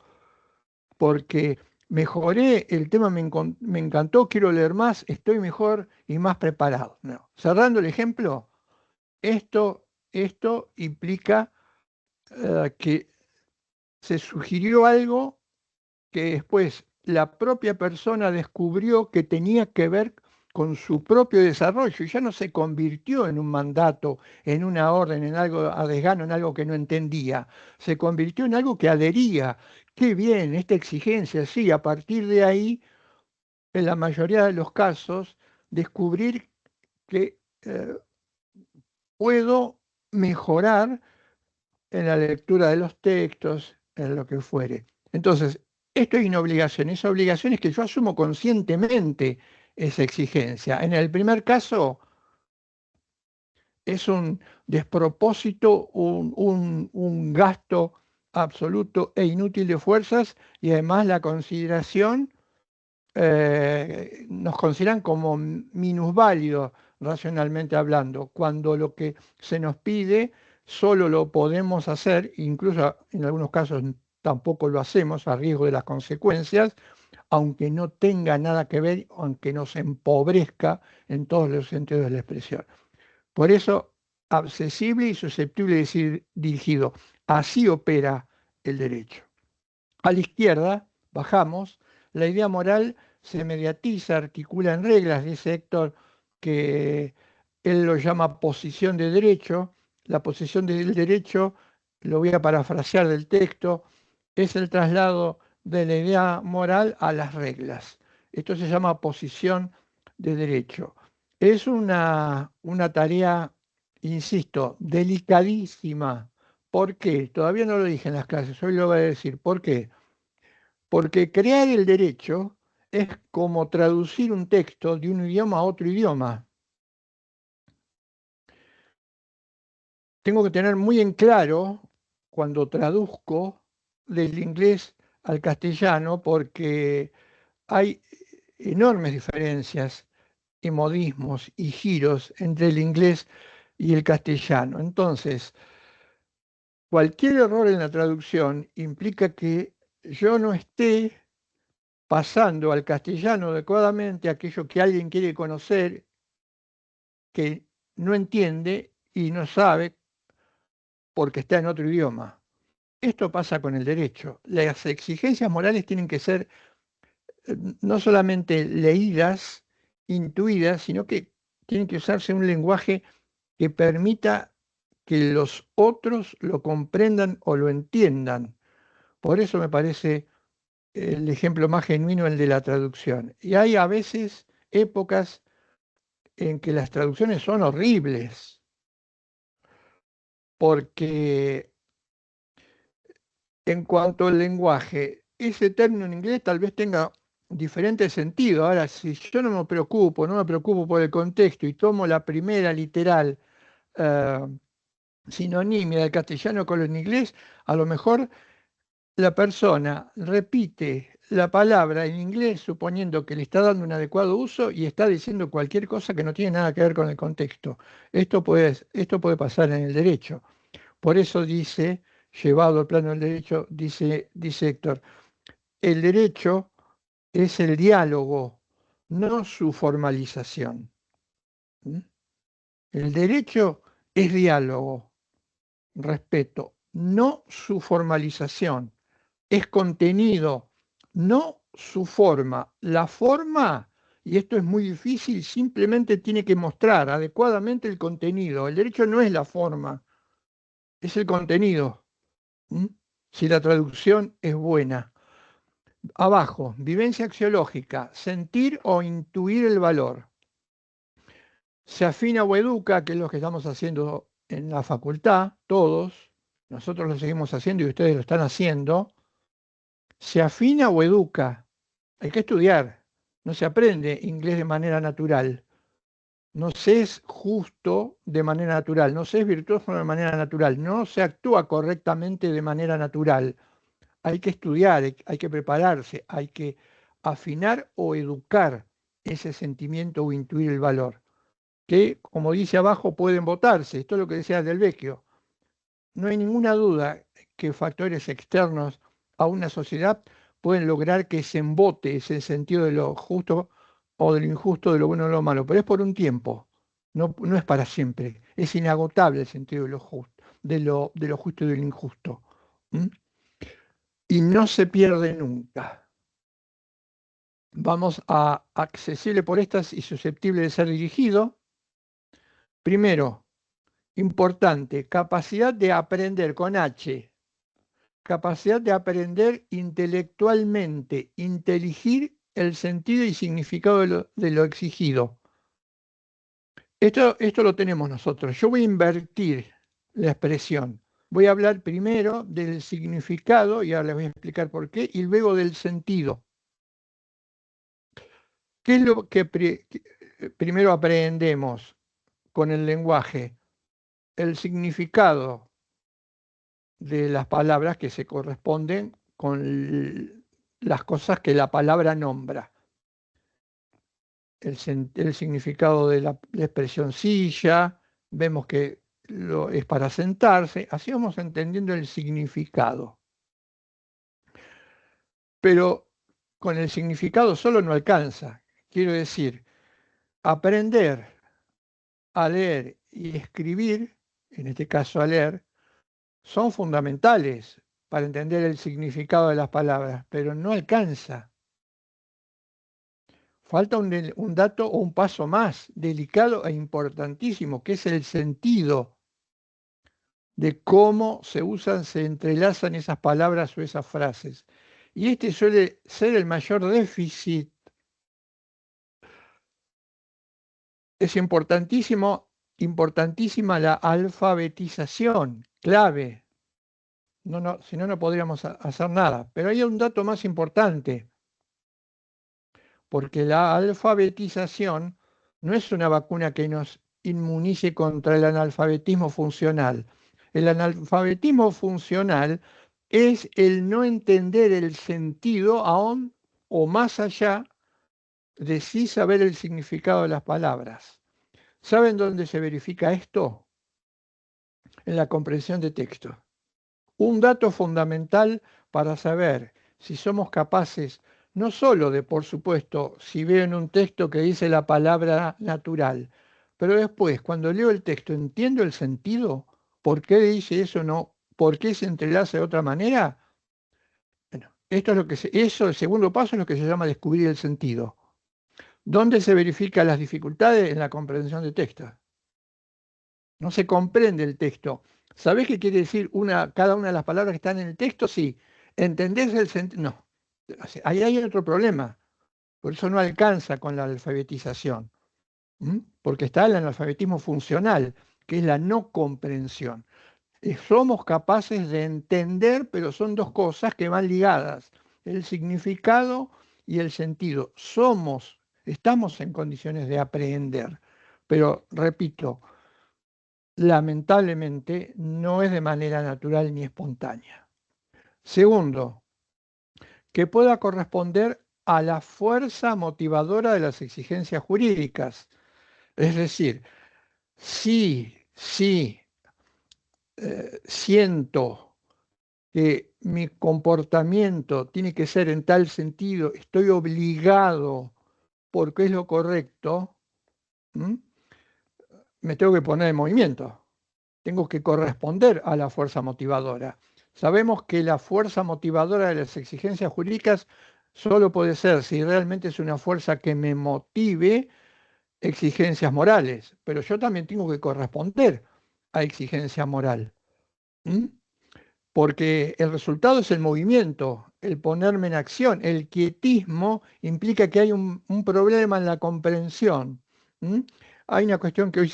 porque mejoré, el tema me encantó, quiero leer más, estoy mejor y más preparado. No. Cerrando el ejemplo, esto implica que se sugirió algo que después la propia persona descubrió que tenía que ver con su propio desarrollo y ya no se convirtió en un mandato, en una orden, en algo a desgano, en algo que no entendía, se convirtió en algo que adhería. Qué bien, esta exigencia, sí, a partir de ahí, en la mayoría de los casos, descubrir que puedo mejorar en la lectura de los textos, en lo que fuere. Entonces, esto es una obligación. Esa obligación es que yo asumo conscientemente esa exigencia. En el primer caso, es un despropósito, un gasto absoluto e inútil de fuerzas y además la consideración, nos consideran como minusválidos racionalmente hablando, cuando lo que se nos pide solo lo podemos hacer, incluso en algunos casos tampoco lo hacemos a riesgo de las consecuencias, aunque no tenga nada que ver, aunque nos empobrezca en todos los sentidos de la expresión. Por eso, accesible y susceptible de ser dirigido. Así opera el derecho. A la izquierda, bajamos, la idea moral se mediatiza, articula en reglas, dice Héctor, que él lo llama posición de derecho. La posición del derecho, lo voy a parafrasear del texto, es el traslado de la idea moral a las reglas. Esto se llama posición de derecho. Es una tarea, insisto, delicadísima. ¿Por qué? Todavía no lo dije en las clases, hoy lo voy a decir. ¿Por qué? Porque crear el derecho es como traducir un texto de un idioma a otro idioma. Tengo que tener muy en claro cuando traduzco del inglés al castellano porque hay enormes diferencias y modismos y giros entre el inglés y el castellano. Entonces, cualquier error en la traducción implica que yo no esté pasando al castellano adecuadamente aquello que alguien quiere conocer, que no entiende y no sabe porque está en otro idioma. Esto pasa con el derecho. Las exigencias morales tienen que ser no solamente leídas, intuidas, sino que tiene que usarse un lenguaje que permita que los otros lo comprendan o lo entiendan. Por eso me parece el ejemplo más genuino el de la traducción. Y hay a veces épocas en que las traducciones son horribles, porque en cuanto al lenguaje, ese término en inglés tal vez tenga diferente sentido. Ahora, si yo no me preocupo por el contexto y tomo la primera literal eh, sinonímia del castellano con el inglés, a lo mejor la persona repite la palabra en inglés suponiendo que le está dando un adecuado uso y está diciendo cualquier cosa que no tiene nada que ver con el contexto. Esto puede pasar en el derecho. Por eso dice, llevado al plano del derecho, dice Héctor, el derecho es el diálogo, no su formalización. ¿Mm? El derecho es diálogo, respeto, no su formalización. Es contenido, no su forma. La forma, y esto es muy difícil, simplemente tiene que mostrar adecuadamente el contenido. El derecho no es la forma, es el contenido. ¿Mm? Si la traducción es buena. Abajo, vivencia axiológica, sentir o intuir el valor. Se afina o educa, que es lo que estamos haciendo en la facultad, todos, nosotros lo seguimos haciendo y ustedes lo están haciendo. Se afina o educa. Hay que estudiar. No se aprende inglés de manera natural. No se es justo de manera natural. No se es virtuoso de manera natural. No se actúa correctamente de manera natural. Hay que estudiar, hay que prepararse, hay que afinar o educar ese sentimiento o intuir el valor. Que, como dice abajo, pueden votarse. Esto es lo que decía Del Vecchio. No hay ninguna duda que factores externos a una sociedad pueden lograr que se embote ese sentido de lo justo o de lo injusto, de lo bueno o de lo malo, pero es por un tiempo, no es para siempre. Es inagotable el sentido de lo justo, de lo justo y de lo injusto. ¿Mm? Y no se pierde nunca. Vamos a accesible por estas y susceptible de ser dirigido. Primero, importante, capacidad de aprender con H. Capacidad de aprender intelectualmente, inteligir el sentido y significado de lo exigido. Esto lo tenemos nosotros. Yo voy a invertir la expresión. Voy a hablar primero del significado, y ahora les voy a explicar por qué, y luego del sentido. ¿Qué es lo que primero aprendemos con el lenguaje? El significado. de las palabras que se corresponden con las cosas que la palabra nombra. El significado de la expresión silla, vemos que es para sentarse, así vamos entendiendo el significado. Pero con el significado solo no alcanza. Quiero decir, aprender a leer y escribir, en este caso a leer, son fundamentales para entender el significado de las palabras, pero no alcanza. Falta un dato o un paso más delicado e importantísimo, que es el sentido de cómo se usan, se entrelazan esas palabras o esas frases. Y este suele ser el mayor déficit. Es importantísima la alfabetización, clave. Si no, no podríamos hacer nada. Pero hay un dato más importante, porque la alfabetización no es una vacuna que nos inmunice contra el analfabetismo funcional. El analfabetismo funcional es el no entender el sentido aún o más allá de sí saber el significado de las palabras. ¿Saben dónde se verifica esto? En la comprensión de texto. Un dato fundamental para saber si somos capaces, no solo de, por supuesto, si veo en un texto que dice la palabra natural, pero después, cuando leo el texto, entiendo el sentido, por qué dice eso, no, por qué se entrelaza de otra manera. Bueno, esto es lo que el segundo paso es lo que se llama descubrir el sentido. ¿Dónde se verifican las dificultades? En la comprensión de texto. No se comprende el texto. ¿Sabés qué quiere decir cada una de las palabras que están en el texto? Sí. ¿Entendés el sentido? No. Ahí hay otro problema. Por eso no alcanza con la alfabetización. Porque está el analfabetismo funcional, que es la no comprensión. Somos capaces de entender, pero son dos cosas que van ligadas. El significado y el sentido. Estamos en condiciones de aprender. Pero, repito, lamentablemente no es de manera natural ni espontánea. Segundo, que pueda corresponder a la fuerza motivadora de las exigencias jurídicas. Es decir, si siento que mi comportamiento tiene que ser en tal sentido, estoy obligado porque es lo correcto, me tengo que poner en movimiento. Tengo que corresponder a la fuerza motivadora. Sabemos que la fuerza motivadora de las exigencias jurídicas solo puede ser si realmente es una fuerza que me motive exigencias morales, pero yo también tengo que corresponder a exigencia moral. Porque el resultado es el movimiento, el ponerme en acción. El quietismo implica que hay un problema en la comprensión. Hay una cuestión que hoy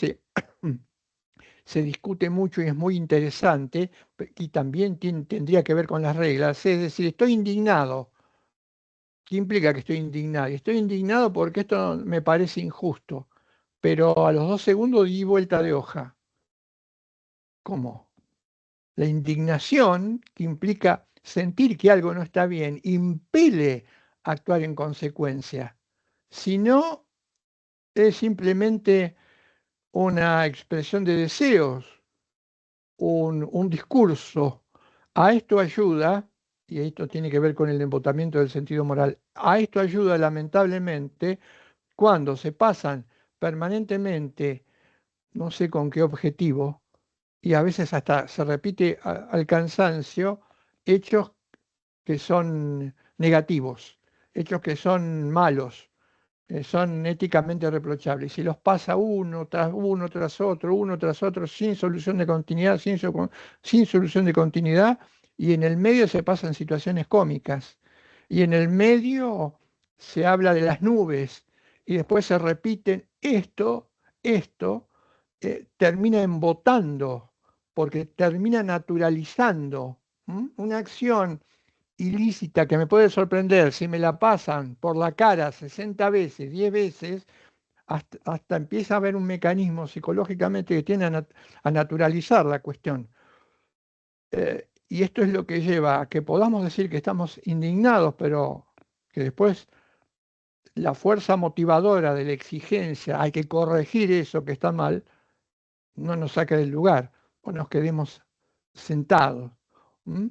se discute mucho y es muy interesante, y también tendría que ver con las reglas, es decir, estoy indignado. ¿Qué implica que estoy indignado? Estoy indignado porque esto me parece injusto, pero a los 2 segundos di vuelta de hoja. ¿Cómo? La indignación, que implica sentir que algo no está bien, impele a actuar en consecuencia. Si no, es simplemente una expresión de deseos, un discurso. A esto ayuda, y esto tiene que ver con el embotamiento del sentido moral, a esto ayuda lamentablemente cuando se pasan permanentemente, no sé con qué objetivo, y a veces hasta se repite al cansancio, hechos que son negativos, hechos que son malos, son éticamente reprochables. Si los pasa uno tras otro, sin solución de continuidad, sin solución de continuidad, y en el medio se pasan situaciones cómicas. Y en el medio se habla de las nubes, y después se repiten esto termina embotando, porque termina naturalizando una acción ilícita que me puede sorprender si me la pasan por la cara 60 veces, 10 veces, hasta empieza a haber un mecanismo psicológicamente que tiende a naturalizar la cuestión. Y esto es lo que lleva a que podamos decir que estamos indignados, pero que después la fuerza motivadora de la exigencia, hay que corregir eso que está mal, no nos saque del lugar o nos quedemos sentados. ¿Mm?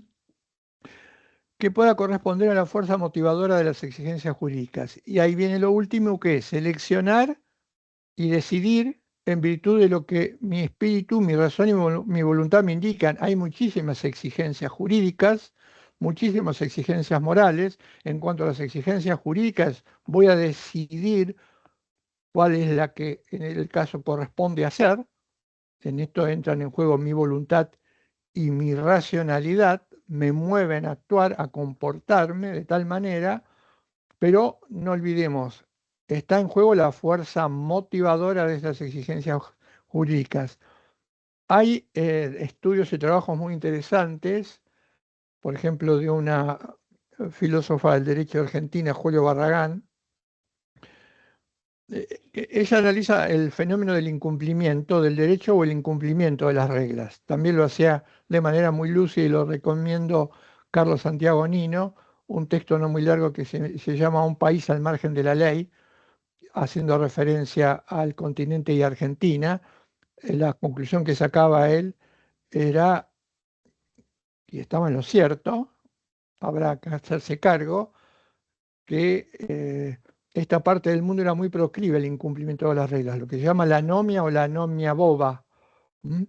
Que pueda corresponder a la fuerza motivadora de las exigencias jurídicas. Y ahí viene lo último, que es seleccionar y decidir en virtud de lo que mi espíritu, mi razón y mi voluntad me indican. Hay muchísimas exigencias jurídicas, muchísimas exigencias morales. En cuanto a las exigencias jurídicas, voy a decidir cuál es la que en el caso corresponde hacer. En esto entran en juego mi voluntad y mi racionalidad, me mueven a actuar, a comportarme de tal manera, pero no olvidemos, está en juego la fuerza motivadora de esas exigencias jurídicas. Hay estudios y trabajos muy interesantes, por ejemplo, de una filósofa del derecho de Argentina, Julio Barragán. Ella analiza el fenómeno del incumplimiento del derecho o el incumplimiento de las reglas. También lo hacía de manera muy lúcida y lo recomiendo Carlos Santiago Nino, un texto no muy largo que se llama Un país al margen de la ley, haciendo referencia al continente y Argentina. La conclusión que sacaba él era, y estaba en lo cierto, habrá que hacerse cargo, que esta parte del mundo era muy proclive al incumplimiento de las reglas, lo que se llama la anomia o la anomia boba. ¿Mm?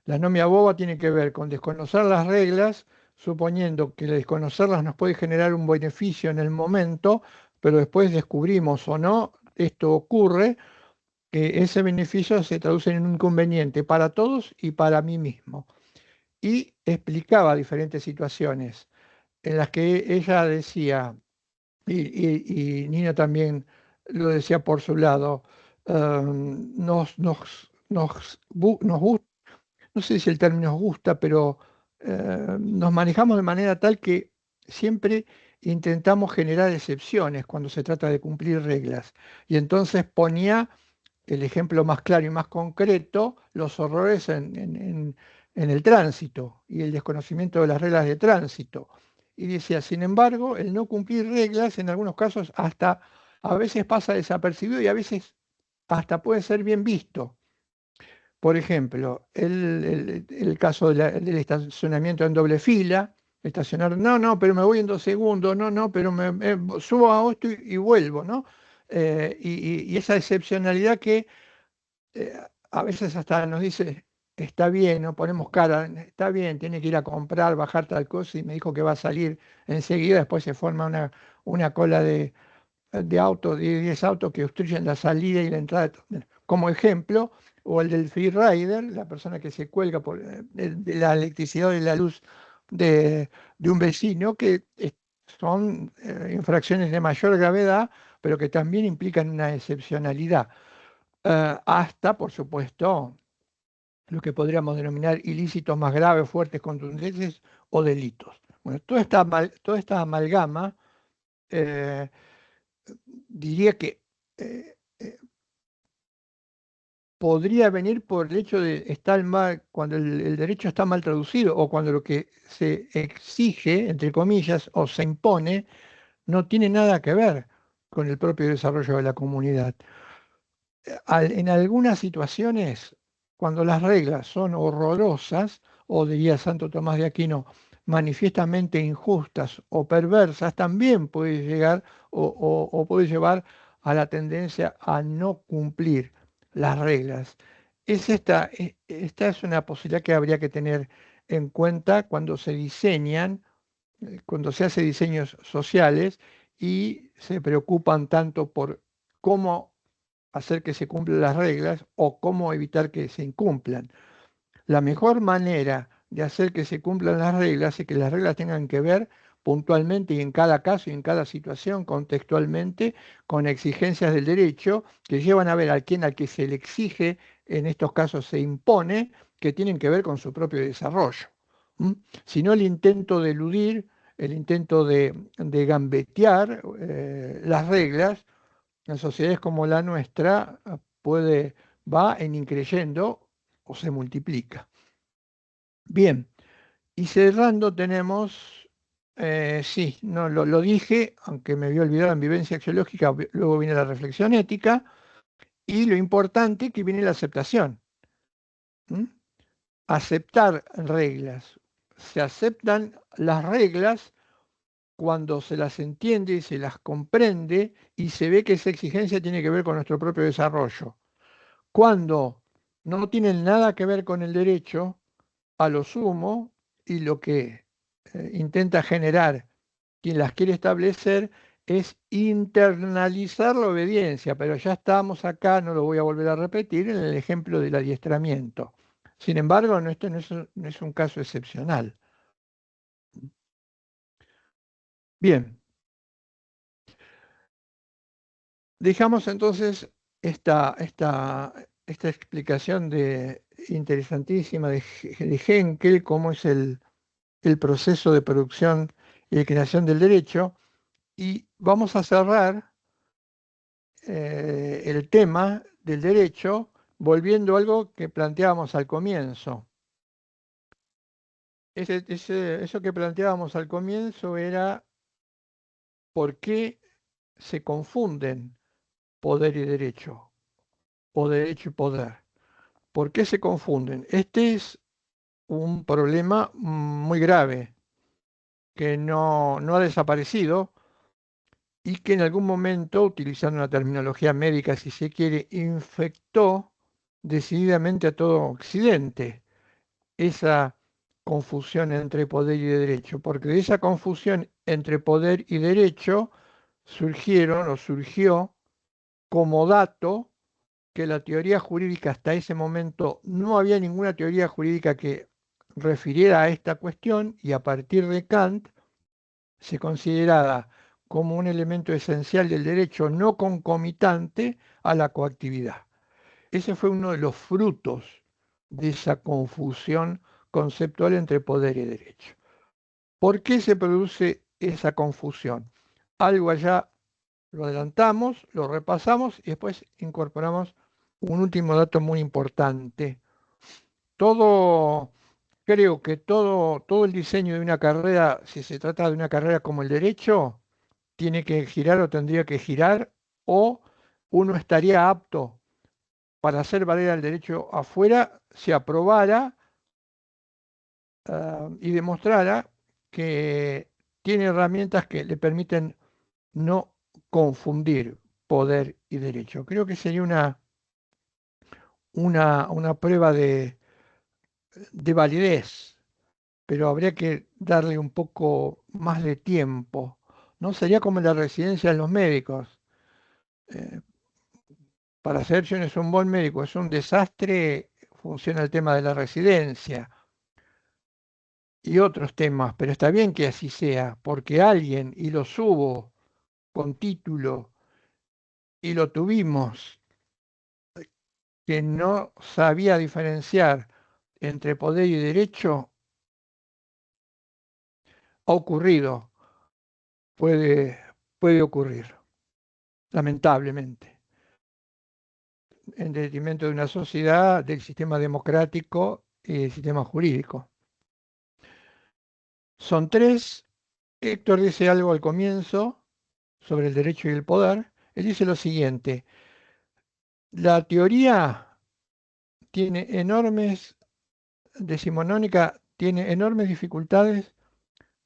La anomia boba tiene que ver con desconocer las reglas, suponiendo que el desconocerlas nos puede generar un beneficio en el momento, pero después descubrimos o no, esto ocurre, que ese beneficio se traduce en un inconveniente para todos y para mí mismo. Y explicaba diferentes situaciones en las que ella decía, y Nina también lo decía por su lado, nos gusta, no sé si el término nos gusta, pero nos manejamos de manera tal que siempre intentamos generar excepciones cuando se trata de cumplir reglas. Y entonces ponía el ejemplo más claro y más concreto, los horrores en el tránsito y el desconocimiento de las reglas de tránsito. Y decía, sin embargo, el no cumplir reglas en algunos casos hasta a veces pasa desapercibido y a veces hasta puede ser bien visto. Por ejemplo, el caso del estacionamiento en doble fila, estacionar, no, no, pero me voy en 2 segundos, no, no, pero me subo a esto y vuelvo, ¿no? Y esa excepcionalidad que eh, a veces hasta nos dice, está bien, no ponemos cara, está bien, tiene que ir a comprar, bajar tal cosa y me dijo que va a salir enseguida, después se forma una cola de autos, de 10 autos que obstruyen la salida y la entrada. Como ejemplo, o el del free rider, la persona que se cuelga por de la electricidad y la luz de un vecino, que son infracciones de mayor gravedad, pero que también implican una excepcionalidad. Hasta, por supuesto, lo que podríamos denominar ilícitos más graves, fuertes, contundentes o delitos. Bueno, toda esta amalgama eh, diría que eh, eh, podría venir por el hecho de estar mal, cuando el derecho está mal traducido o cuando lo que se exige, entre comillas, o se impone, no tiene nada que ver con el propio desarrollo de la comunidad. En algunas situaciones, cuando las reglas son horrorosas, o diría Santo Tomás de Aquino, manifiestamente injustas o perversas, también puede llegar o puede llevar a la tendencia a no cumplir las reglas. Esta es una posibilidad que habría que tener en cuenta cuando se diseñan, cuando se hace diseños sociales y se preocupan tanto por cómo hacer que se cumplan las reglas o cómo evitar que se incumplan. La mejor manera de hacer que se cumplan las reglas es que las reglas tengan que ver puntualmente y en cada caso y en cada situación, contextualmente, con exigencias del derecho que llevan a ver al que se le exige, en estos casos se impone, que tienen que ver con su propio desarrollo. ¿Mm? Si no, el intento de eludir, el intento de gambetear las reglas, en sociedades como la nuestra va en increyendo o se multiplica. Bien, Y cerrando tenemos, sí, no, lo dije, aunque me había olvidado en vivencia axiológica, luego viene la reflexión ética, y lo importante que viene la aceptación. ¿Mm? Aceptar reglas. Se aceptan las reglas cuando se las entiende y se las comprende y se ve que esa exigencia tiene que ver con nuestro propio desarrollo. Cuando no tienen nada que ver con el derecho, a lo sumo, y lo que intenta generar quien las quiere establecer es internalizar la obediencia, pero ya estamos acá, no lo voy a volver a repetir, en el ejemplo del adiestramiento. Sin embargo, esto no es un caso excepcional. Bien, dejamos entonces esta explicación interesantísima de Henkel, cómo es el proceso de producción y de creación del derecho, y vamos a cerrar el tema del derecho volviendo a algo que planteábamos al comienzo. Eso que planteábamos al comienzo era por qué se confunden poder y derecho, o derecho y poder. ¿Por qué se confunden? Este es un problema muy grave que no ha desaparecido y que en algún momento, utilizando una terminología médica, si se quiere, infectó decididamente a todo Occidente esa confusión entre poder y derecho, porque de esa confusión entre poder y derecho surgió como dato que la teoría jurídica hasta ese momento no había ninguna teoría jurídica que refiriera a esta cuestión y a partir de Kant se consideraba como un elemento esencial del derecho no concomitante a la coactividad. Ese fue uno de los frutos de esa confusión conceptual entre poder y derecho. ¿Por qué se produce esa confusión? Algo allá lo adelantamos, lo repasamos y después incorporamos un último dato muy importante. Todo, creo que todo el diseño de una carrera, si se trata de una carrera como el derecho, tiene que girar o tendría que girar, o uno estaría apto para hacer valer el derecho afuera si aprobara y demostrara que tiene herramientas que le permiten no confundir poder y derecho. Creo que sería una prueba de validez, pero habría que darle un poco más de tiempo. ¿No? Sería como la residencia de los médicos. Eh, para ser yo no es un buen médico, es un desastre, funciona el tema de la residencia y otros temas, pero está bien que así sea, porque alguien, y lo subo con título, y lo tuvimos, que no sabía diferenciar entre poder y derecho, ha ocurrido, puede, puede ocurrir, lamentablemente, en detrimento de una sociedad, del sistema democrático y del sistema jurídico. Son tres. Héctor dice algo al comienzo sobre el derecho y el poder. Él dice lo siguiente: la teoría tiene enormes, decimonónica, tiene enormes dificultades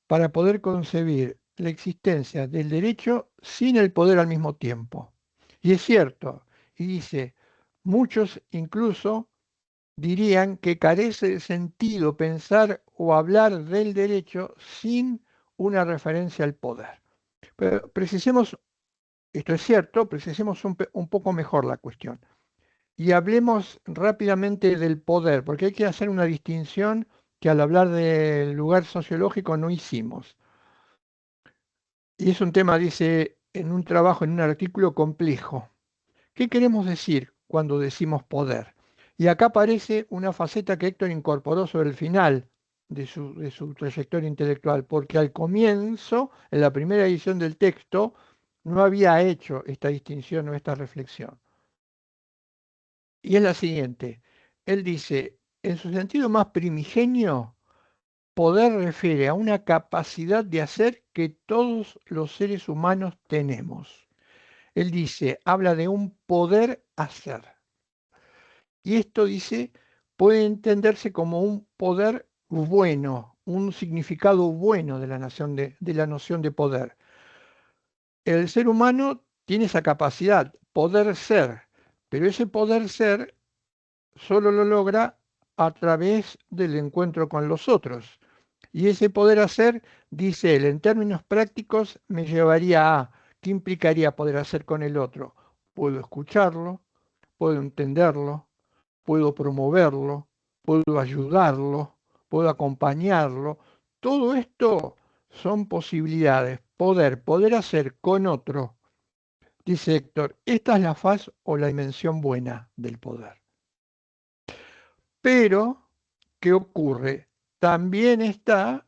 para poder concebir la existencia del derecho sin el poder al mismo tiempo. Y es cierto, y dice, muchos incluso dirían que carece de sentido pensar o hablar del derecho sin una referencia al poder. Pero precisemos, esto es cierto, precisemos un poco mejor la cuestión. Y hablemos rápidamente del poder, porque hay que hacer una distinción que al hablar del lugar sociológico no hicimos. Y es un tema, dice, en un trabajo, en un artículo complejo. ¿Qué queremos decir cuando decimos poder? Y acá aparece una faceta que Héctor incorporó sobre el final de su trayectoria intelectual, porque al comienzo, en la primera edición del texto, no había hecho esta distinción o esta reflexión. Y es la siguiente. Él dice, en su sentido más primigenio, poder refiere a una capacidad de hacer que todos los seres humanos tenemos. Él dice, habla de un poder hacer. Y esto dice, puede entenderse como un poder bueno, un significado bueno de la noción de poder. El ser humano tiene esa capacidad, poder ser, pero ese poder ser solo lo logra a través del encuentro con los otros. Y ese poder hacer, dice él, en términos prácticos, me llevaría a, ¿qué implicaría poder hacer con el otro? Puedo escucharlo, puedo entenderlo, puedo promoverlo, puedo ayudarlo, puedo acompañarlo. Todo esto son posibilidades. Poder hacer con otro. Dice Héctor, esta es la faz o la dimensión buena del poder. Pero, ¿qué ocurre? También está,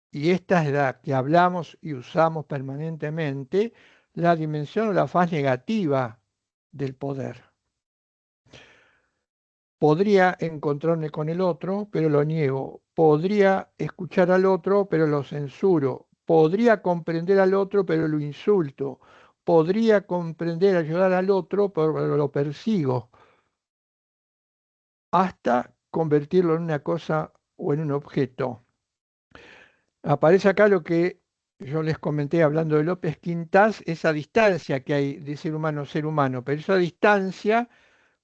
y esta es la que hablamos y usamos permanentemente, la dimensión o la faz negativa del poder. Podría encontrarme con el otro, pero lo niego. Podría escuchar al otro, pero lo censuro. Podría comprender al otro, pero lo insulto. Podría comprender, ayudar al otro, pero lo persigo. Hasta convertirlo en una cosa o en un objeto. Aparece acá lo que yo les comenté hablando de López Quintás, esa distancia que hay de ser humano a ser humano, pero esa distancia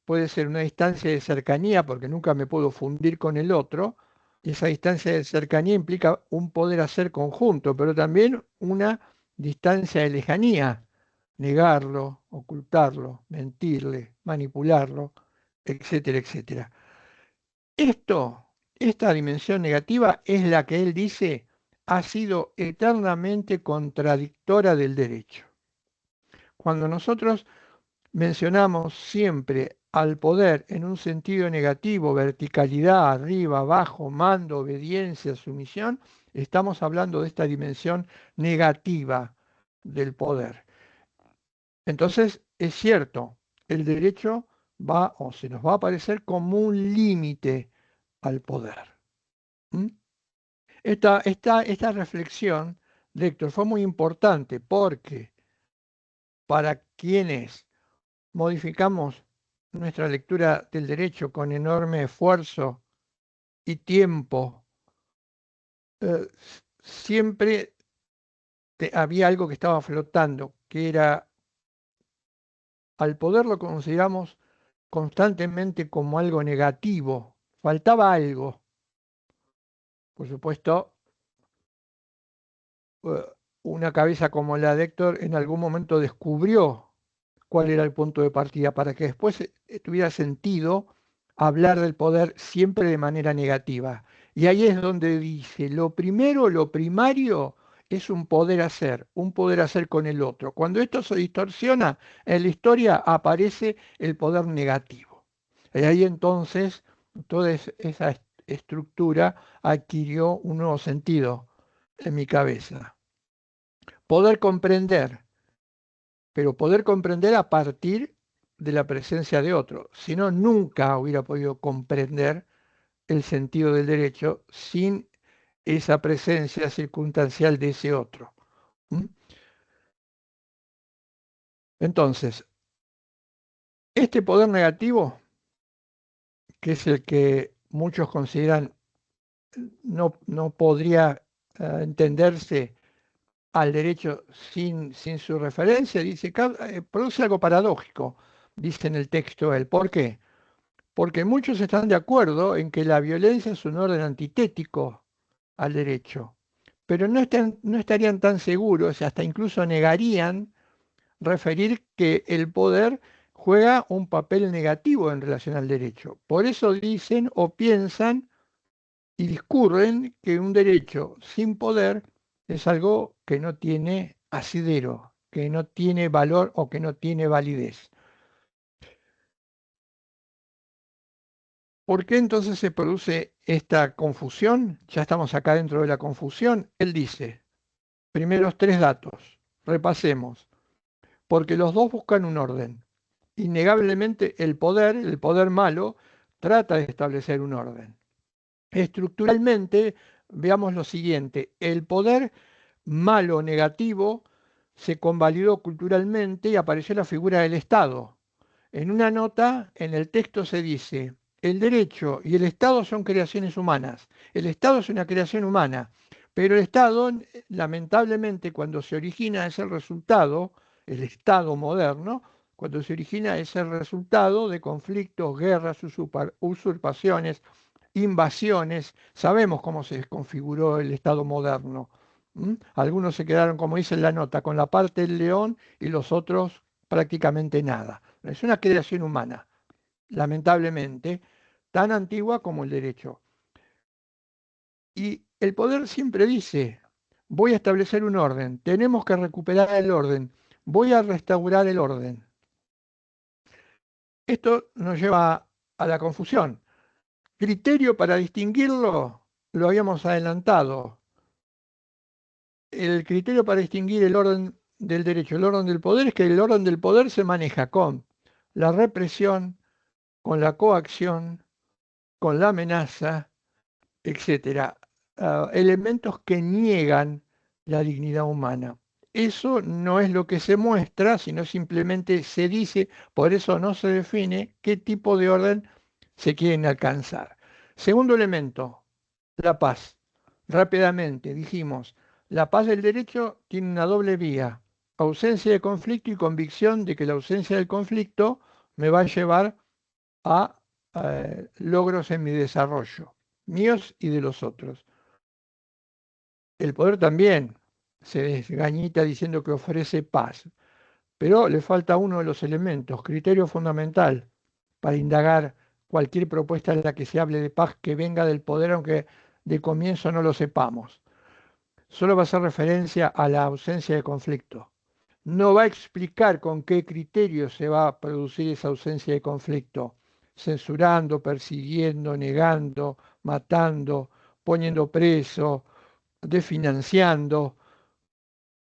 puede ser una distancia de cercanía, porque nunca me puedo fundir con el otro. Esa distancia de cercanía implica un poder hacer conjunto, pero también una distancia de lejanía, negarlo, ocultarlo, mentirle, manipularlo, etcétera, etcétera. Esta dimensión negativa es la que él dice ha sido eternamente contradictora del derecho. Cuando nosotros mencionamos siempre al poder en un sentido negativo, verticalidad, arriba, abajo, mando, obediencia, sumisión, estamos hablando de esta dimensión negativa del poder. Entonces, es cierto, el derecho va o se nos va a aparecer como un límite al poder. ¿Mm? Esta reflexión de Héctor fue muy importante porque para quienes modificamos nuestra lectura del derecho con enorme esfuerzo y tiempo, eh, siempre había algo que estaba flotando, que era, al poder lo consideramos constantemente como algo negativo, faltaba algo. Por supuesto, eh, una cabeza como la de Héctor en algún momento descubrió cuál era el punto de partida para que después tuviera sentido hablar del poder siempre de manera negativa. Y ahí es donde dice, lo primero, lo primario es un poder hacer con el otro. Cuando esto se distorsiona, en la historia aparece el poder negativo. Y ahí entonces toda esa estructura adquirió un nuevo sentido en mi cabeza. Poder comprender, pero poder comprender a partir de la presencia de otro. Si no, nunca hubiera podido comprender el sentido del derecho sin esa presencia circunstancial de ese otro. ¿Mm? Entonces, este poder negativo, que es el que muchos consideran no podría entenderse al derecho sin su referencia, dice, produce algo paradójico, dice en el texto él. ¿Por qué? Porque muchos están de acuerdo en que la violencia es un orden antitético al derecho, pero no estarían tan seguros, hasta incluso negarían referir que el poder juega un papel negativo en relación al derecho. Por eso dicen o piensan y discurren que un derecho sin poder es algo que no tiene asidero, que no tiene valor o que no tiene validez. ¿Por qué entonces se produce esta confusión? Ya estamos acá dentro de la confusión. Él dice, primeros tres datos, repasemos, porque los dos buscan un orden. Innegablemente el poder malo, trata de establecer un orden. Estructuralmente veamos lo siguiente. El poder malo o negativo se convalidó culturalmente y apareció la figura del Estado. En una nota, en el texto se dice, el derecho y el Estado son creaciones humanas. El Estado es una creación humana, pero el Estado, lamentablemente, cuando se origina es el resultado, el Estado moderno, cuando se origina es el resultado de conflictos, guerras, usurpaciones, invasiones. Sabemos cómo se configuró el Estado moderno. Algunos se quedaron, como dice en la nota, con la parte del león y los otros prácticamente nada. Es una creación humana, lamentablemente, tan antigua como el derecho. Y el poder siempre dice, voy a establecer un orden, tenemos que recuperar el orden, voy a restaurar el orden. Esto nos lleva a la confusión. Criterio para distinguirlo, lo habíamos adelantado. El criterio para distinguir el orden del derecho, el orden del poder, es que el orden del poder se maneja con la represión, con la coacción, con la amenaza, etcétera, elementos que niegan la dignidad humana. Eso no es lo que se muestra, sino simplemente se dice, por eso no se define qué tipo de orden se quieren alcanzar. Segundo elemento, la paz. Rápidamente dijimos, la paz del derecho tiene una doble vía, ausencia de conflicto y convicción de que la ausencia del conflicto me va a llevar a logros en mi desarrollo, míos y de los otros. El poder también se desgañita diciendo que ofrece paz, pero le falta uno de los elementos, criterio fundamental, para indagar cualquier propuesta en la que se hable de paz que venga del poder, aunque de comienzo no lo sepamos. Solo va a hacer referencia a la ausencia de conflicto. No va a explicar con qué criterio se va a producir esa ausencia de conflicto, censurando, persiguiendo, negando, matando, poniendo preso, desfinanciando,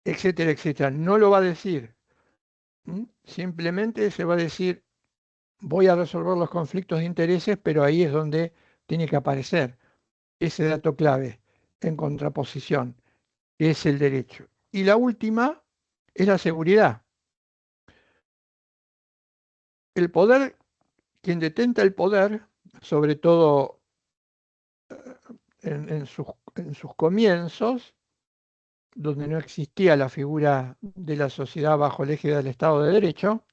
etcétera, etcétera. No lo va a decir. Simplemente se va a decir, voy a resolver los conflictos de intereses, pero ahí es donde tiene que aparecer ese dato clave en contraposición, que es el derecho. Y la última es la seguridad. El poder, quien detenta el poder, sobre todo en sus comienzos, donde no existía la figura de la sociedad bajo el eje del Estado de Derecho,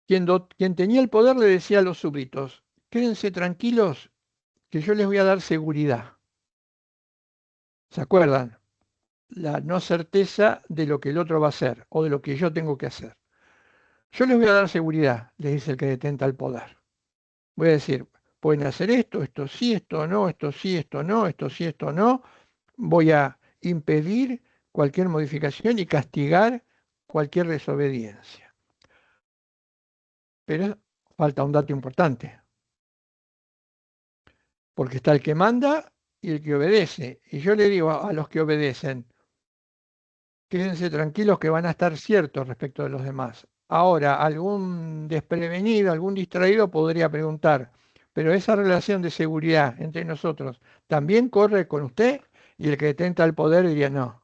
quien tenía el poder le decía a los súbditos, quédense tranquilos que yo les voy a dar seguridad. ¿Se acuerdan? La no certeza de lo que el otro va a hacer o de lo que yo tengo que hacer. Yo les voy a dar seguridad, les dice el que detenta el poder. Voy a decir, pueden hacer esto sí, esto no, esto sí, esto no, esto sí, esto no. Voy a impedir cualquier modificación y castigar cualquier desobediencia. Pero falta un dato importante, porque está el que manda y el que obedece. Y yo le digo a los que obedecen, quédense tranquilos que van a estar ciertos respecto de los demás. Ahora, algún desprevenido, algún distraído podría preguntar, pero esa relación de seguridad entre nosotros también corre con usted, y el que detenta el poder diría, no,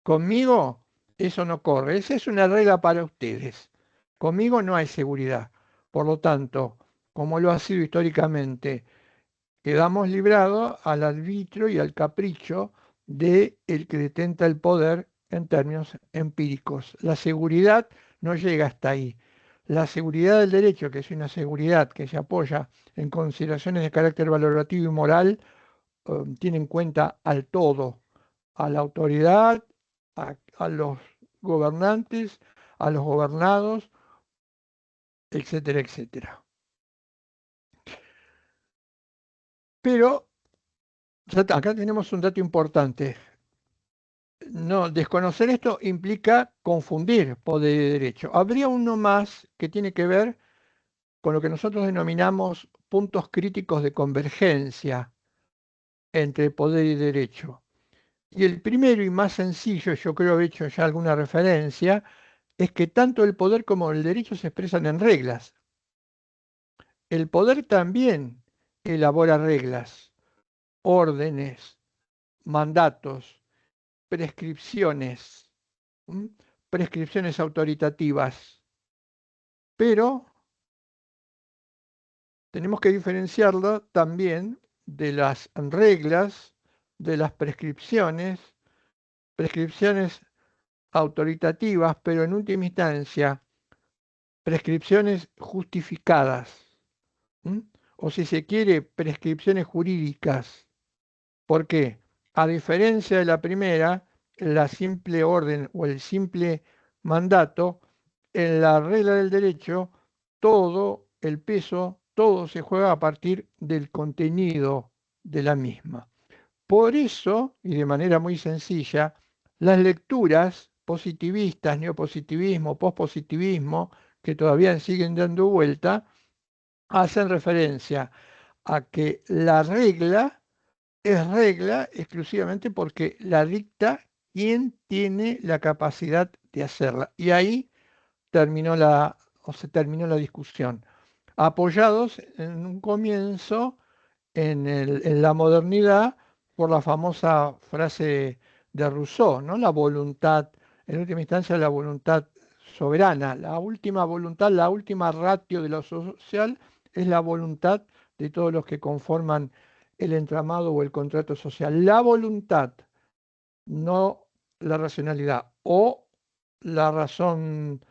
conmigo eso no corre, esa es una regla para ustedes. Conmigo no hay seguridad. Por lo tanto, como lo ha sido históricamente, quedamos librados al arbitrio y al capricho de el que detenta el poder en términos empíricos. La seguridad no llega hasta ahí. La seguridad del derecho, que es una seguridad que se apoya en consideraciones de carácter valorativo y moral, tiene en cuenta al todo, a la autoridad, a los gobernantes, a los gobernados, etcétera, etcétera. Pero acá tenemos un dato importante. No, desconocer esto implica confundir poder y derecho. Habría uno más que tiene que ver con lo que nosotros denominamos puntos críticos de convergencia entre poder y derecho. Y el primero y más sencillo, yo creo haber hecho ya alguna referencia, es que tanto el poder como el derecho se expresan en reglas. El poder también elabora reglas. órdenes, mandatos, prescripciones, ¿m? Prescripciones autoritativas, pero tenemos que diferenciarlo también de las reglas, de las prescripciones autoritativas, pero en última instancia, prescripciones justificadas, ¿m? O si se quiere, prescripciones jurídicas. ¿Por qué? A diferencia de la primera, la simple orden o el simple mandato, en la regla del derecho, todo el peso, todo se juega a partir del contenido de la misma. Por eso, y de manera muy sencilla, las lecturas positivistas, neopositivismo, pospositivismo, que todavía siguen dando vuelta, hacen referencia a que la regla es regla exclusivamente porque la dicta quien tiene la capacidad de hacerla. Y ahí se terminó la discusión. Apoyados en un comienzo en la modernidad por la famosa frase de Rousseau, ¿no? La voluntad, en última instancia, la voluntad soberana, la última voluntad, la última ratio de lo social es la voluntad de todos los que conforman el entramado o el contrato social. La voluntad, no la racionalidad, o la razón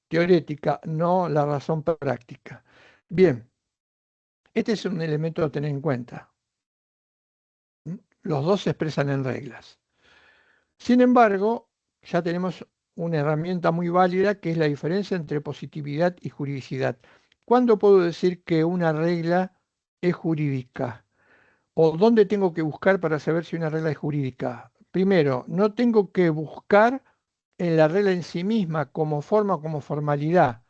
teorética, no la razón práctica. Bien, este es un elemento a tener en cuenta. Los dos se expresan en reglas. Sin embargo, ya tenemos una herramienta muy válida que es la diferencia entre positividad y juridicidad. ¿Cuándo puedo decir que una regla es jurídica? ¿O dónde tengo que buscar para saber si una regla es jurídica? Primero, no tengo que buscar en la regla en sí misma como forma, como formalidad,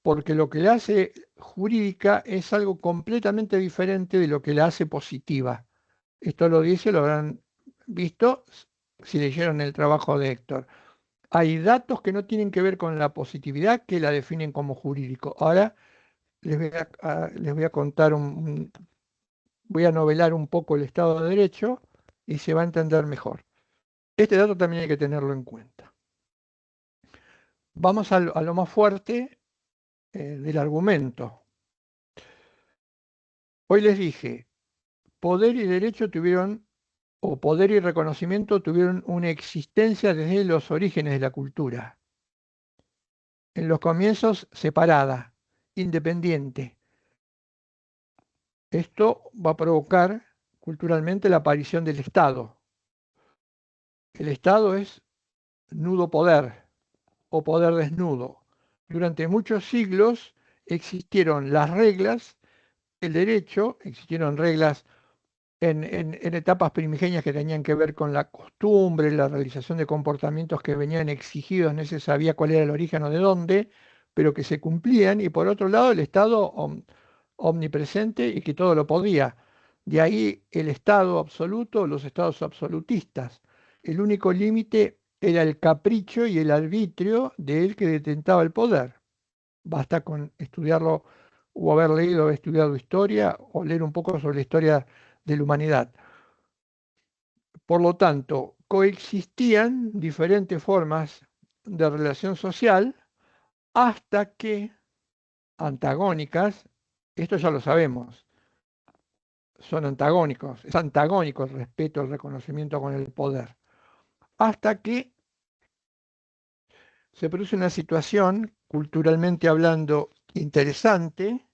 porque lo que la hace jurídica es algo completamente diferente de lo que la hace positiva. Esto lo dice, lo habrán visto si leyeron el trabajo de Héctor. Hay datos que no tienen que ver con la positividad que la definen como jurídico. Ahora les voy a contar voy a novelar un poco el Estado de Derecho y se va a entender mejor. Este dato también hay que tenerlo en cuenta. Vamos a lo más fuerte del argumento. Hoy les dije, poder y derecho tuvieron, o poder y reconocimiento tuvieron una existencia desde los orígenes de la cultura. En los comienzos separada, independiente. Esto va a provocar culturalmente la aparición del Estado. El Estado es nudo poder o poder desnudo. Durante muchos siglos existieron las reglas, el derecho, existieron reglas en etapas primigenias que tenían que ver con la costumbre, la realización de comportamientos que venían exigidos, no se sabía cuál era el origen o de dónde, pero que se cumplían, y por otro lado el Estado omnipresente y que todo lo podía. De ahí el Estado absoluto, los estados absolutistas. El único límite era el capricho y el arbitrio de él que detentaba el poder. Basta con estudiarlo o haber leído, haber estudiado historia o leer un poco sobre la historia de la humanidad. Por lo tanto, coexistían diferentes formas de relación social hasta que, antagónicas, esto ya lo sabemos, son antagónicos, es antagónico el respeto, el reconocimiento con el poder, hasta que se produce una situación, culturalmente hablando, interesante,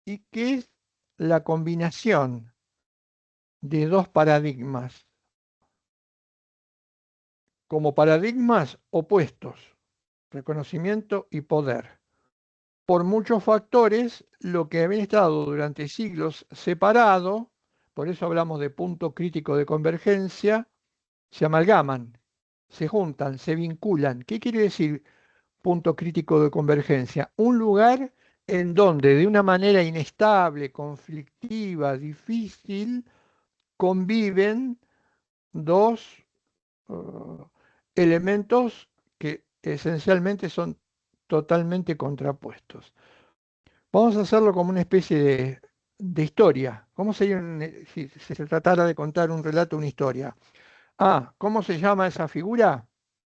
y que es la combinación de dos paradigmas, como paradigmas opuestos, reconocimiento y poder. Por muchos factores, lo que había estado durante siglos separado, por eso hablamos de punto crítico de convergencia, se amalgaman, se juntan, se vinculan. ¿Qué quiere decir punto crítico de convergencia? Un lugar en donde de una manera inestable, conflictiva, difícil, conviven dos elementos que esencialmente son totalmente contrapuestos. Vamos a hacerlo como una especie de historia. ¿Cómo sería si se tratara de contar un relato, una historia? Ah, ¿cómo se llama esa figura?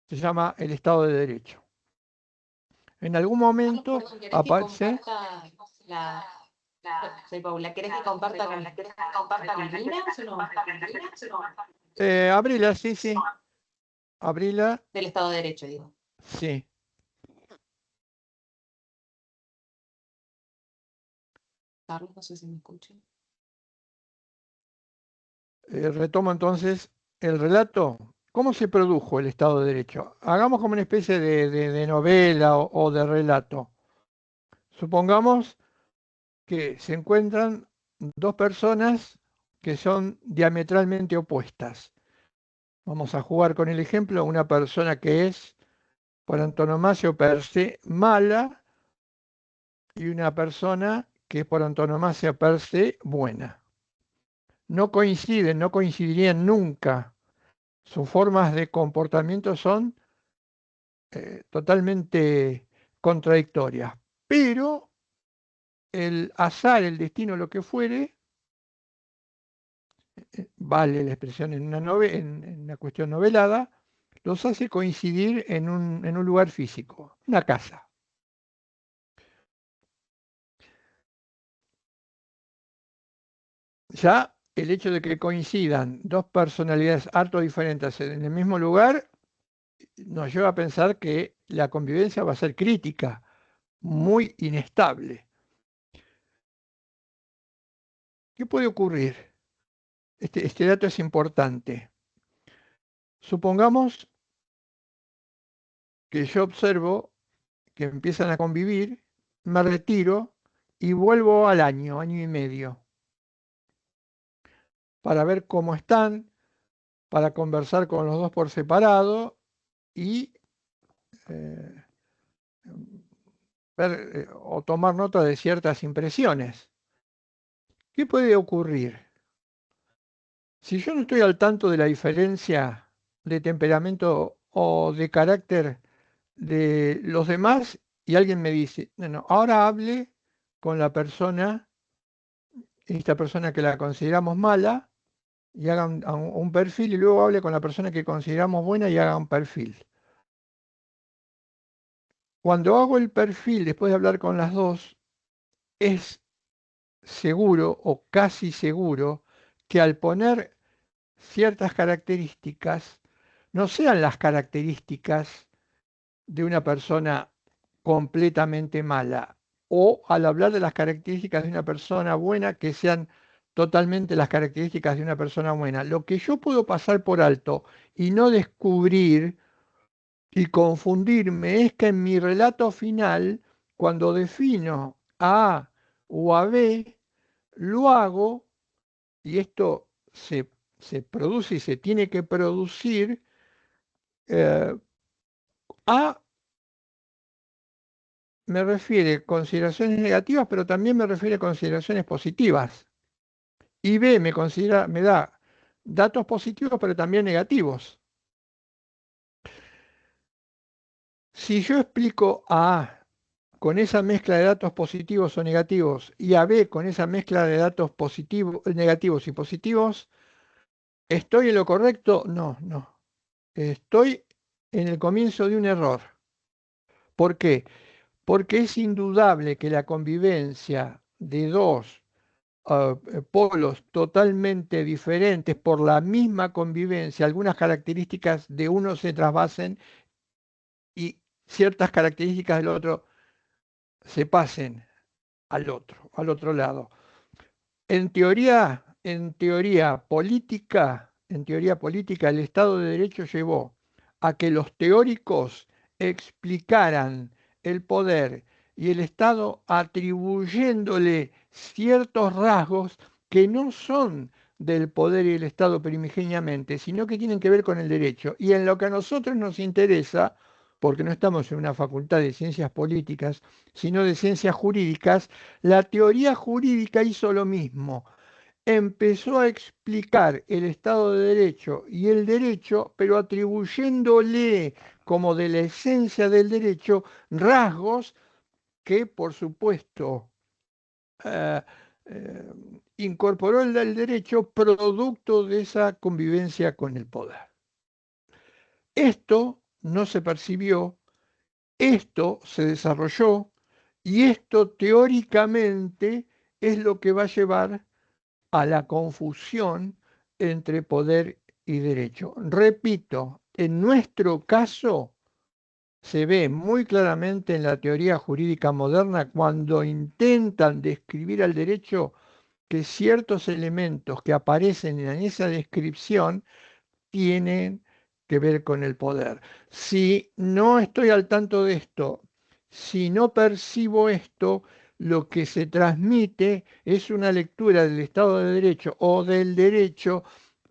Se llama el Estado de Derecho. En algún Carlos, momento perdón, ¿querés que aparece. comparta soy Paula, ¿querés que comparta con Silvina o no? Abrila, sí, sí. Abrila, Del Estado de Derecho, digo. sí. Carlos, no sé si me escucha. Retomo entonces el relato. ¿Cómo se produjo el Estado de Derecho? Hagamos como una especie de novela o de relato. Supongamos que se encuentran dos personas que son diametralmente opuestas. Vamos a jugar con el ejemplo, una persona que es por antonomasia o per se mala y una persona que es por antonomasia per se buena. No coinciden, no coincidirían nunca. Sus formas de comportamiento son totalmente contradictorias. Pero el azar, el destino, lo que fuere, vale la expresión en en una cuestión novelada, los hace coincidir en un lugar físico, una casa. Ya el hecho de que coincidan dos personalidades harto diferentes en el mismo lugar nos lleva a pensar que la convivencia va a ser crítica, muy inestable. ¿Qué puede ocurrir? Este dato es importante. Supongamos que yo observo que empiezan a convivir, me retiro y vuelvo al año, año y medio, para ver cómo están, para conversar con los dos por separado y eh, ver o tomar nota de ciertas impresiones. ¿Qué puede ocurrir? Si yo no estoy al tanto de la diferencia de temperamento o de carácter de los demás y alguien me dice, no, no, ahora hable con la persona, esta persona que la consideramos mala, y haga un perfil y luego hable con la persona que consideramos buena y haga un perfil. Cuando hago el perfil después de hablar con las dos, es seguro o casi seguro que al poner ciertas características, no sean las características de una persona completamente mala, o al hablar de las características de una persona buena, que sean totalmente las características de una persona buena. Lo que yo puedo pasar por alto y no descubrir y confundirme es que en mi relato final, cuando defino a A o a B, lo hago, y esto se produce y se tiene que producir, eh, A me refiere consideraciones negativas, pero también me refiere consideraciones positivas. Y B me da datos positivos, pero también negativos. Si yo explico a A con esa mezcla de datos positivos o negativos y a B con esa mezcla de datos positivos, negativos y positivos, ¿estoy en lo correcto? No, no. Estoy en el comienzo de un error. ¿Por qué? Porque es indudable que la convivencia de dos polos totalmente diferentes por la misma convivencia, algunas características de uno se trasvasen y ciertas características del otro se pasen al otro lado. En teoría política, el Estado de Derecho llevó a que los teóricos explicaran el poder y el Estado atribuyéndole ciertos rasgos que no son del poder y el Estado primigeniamente, sino que tienen que ver con el derecho. Y en lo que a nosotros nos interesa, porque no estamos en una facultad de ciencias políticas, sino de ciencias jurídicas, la teoría jurídica hizo lo mismo. Empezó a explicar el Estado de Derecho y el derecho, pero atribuyéndole como de la esencia del derecho rasgos que, por supuesto, eh, incorporó el derecho producto de esa convivencia con el poder. Esto no se percibió, esto se desarrolló y esto teóricamente es lo que va a llevar a la confusión entre poder y derecho. Repito, en nuestro caso se ve muy claramente en la teoría jurídica moderna cuando intentan describir al derecho que ciertos elementos que aparecen en esa descripción tienen que ver con el poder. Si no estoy al tanto de esto, si no percibo esto, lo que se transmite es una lectura del Estado de Derecho o del derecho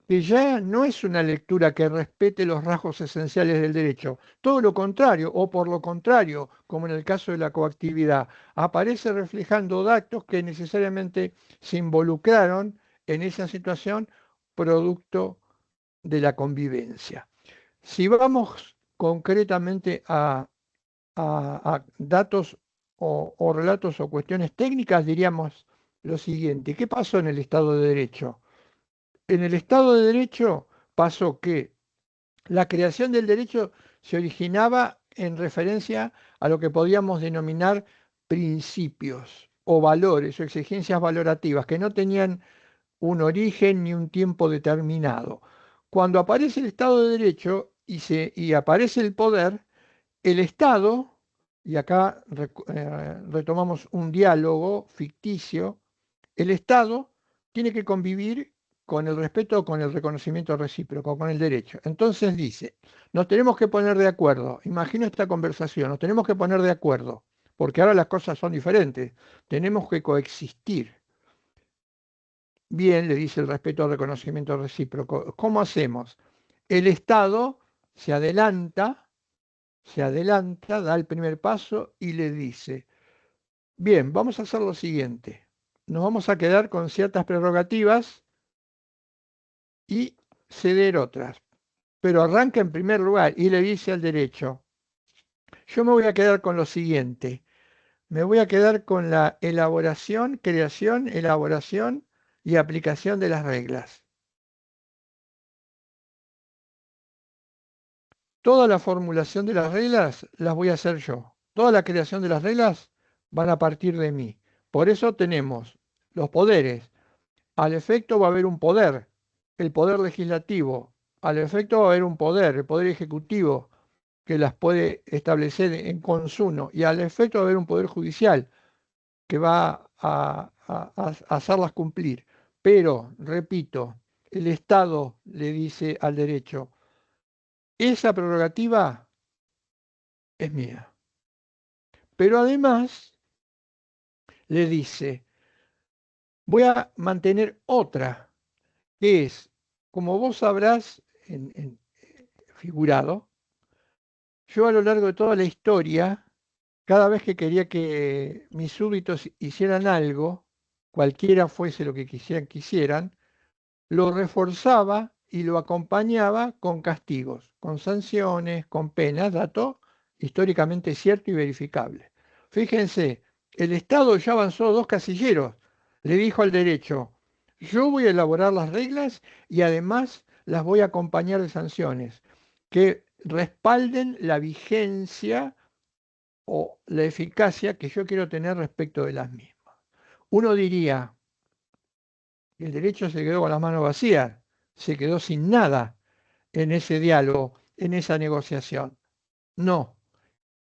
que ya no es una lectura que respete los rasgos esenciales del derecho, todo lo contrario, o por lo contrario, como en el caso de la coactividad, aparece reflejando datos que necesariamente se involucraron en esa situación producto de la convivencia. Si vamos concretamente a datos o relatos o cuestiones técnicas, diríamos lo siguiente: ¿qué pasó en el Estado de Derecho? En el Estado de Derecho pasó que la creación del derecho se originaba en referencia a lo que podíamos denominar principios o valores o exigencias valorativas que no tenían un origen ni un tiempo determinado. Cuando aparece el Estado de Derecho y aparece el Estado, y acá retomamos un diálogo ficticio, el Estado tiene que convivir con el respeto, con el reconocimiento recíproco, con el derecho. Entonces dice, nos tenemos que poner de acuerdo. Imagino esta conversación, nos tenemos que poner de acuerdo, porque ahora las cosas son diferentes. Tenemos que coexistir. Bien, le dice el respeto al reconocimiento recíproco. ¿Cómo hacemos? El Estado se adelanta, da el primer paso y le dice, bien, vamos a hacer lo siguiente. Nos vamos a quedar con ciertas prerrogativas y ceder otras. Pero arranca en primer lugar y le dice al derecho, yo me voy a quedar con lo siguiente. Me voy a quedar con la elaboración, creación, elaboración y aplicación de las reglas. Toda la formulación de las reglas las voy a hacer yo. Toda la creación de las reglas van a partir de mí. Por eso tenemos los poderes. Al efecto va a haber un poder, el poder legislativo. Al efecto va a haber un poder, el poder ejecutivo, que las puede establecer en consumo. Y al efecto va a haber un poder judicial que va a hacerlas cumplir. Pero, repito, el Estado le dice al derecho, esa prerrogativa es mía. Pero además le dice, voy a mantener otra, que es, como vos sabrás, figurado, yo a lo largo de toda la historia, cada vez que quería que mis súbditos hicieran algo, cualquiera fuese lo que quisieran, lo reforzaba y lo acompañaba con castigos, con sanciones, con penas, dato históricamente cierto y verificable. Fíjense, el Estado ya avanzó 2 casilleros. Le dijo al derecho, yo voy a elaborar las reglas y además las voy a acompañar de sanciones que respalden la vigencia o la eficacia que yo quiero tener respecto de las mismas. Uno diría, el derecho se quedó con las manos vacías, se quedó sin nada en ese diálogo, en esa negociación. No,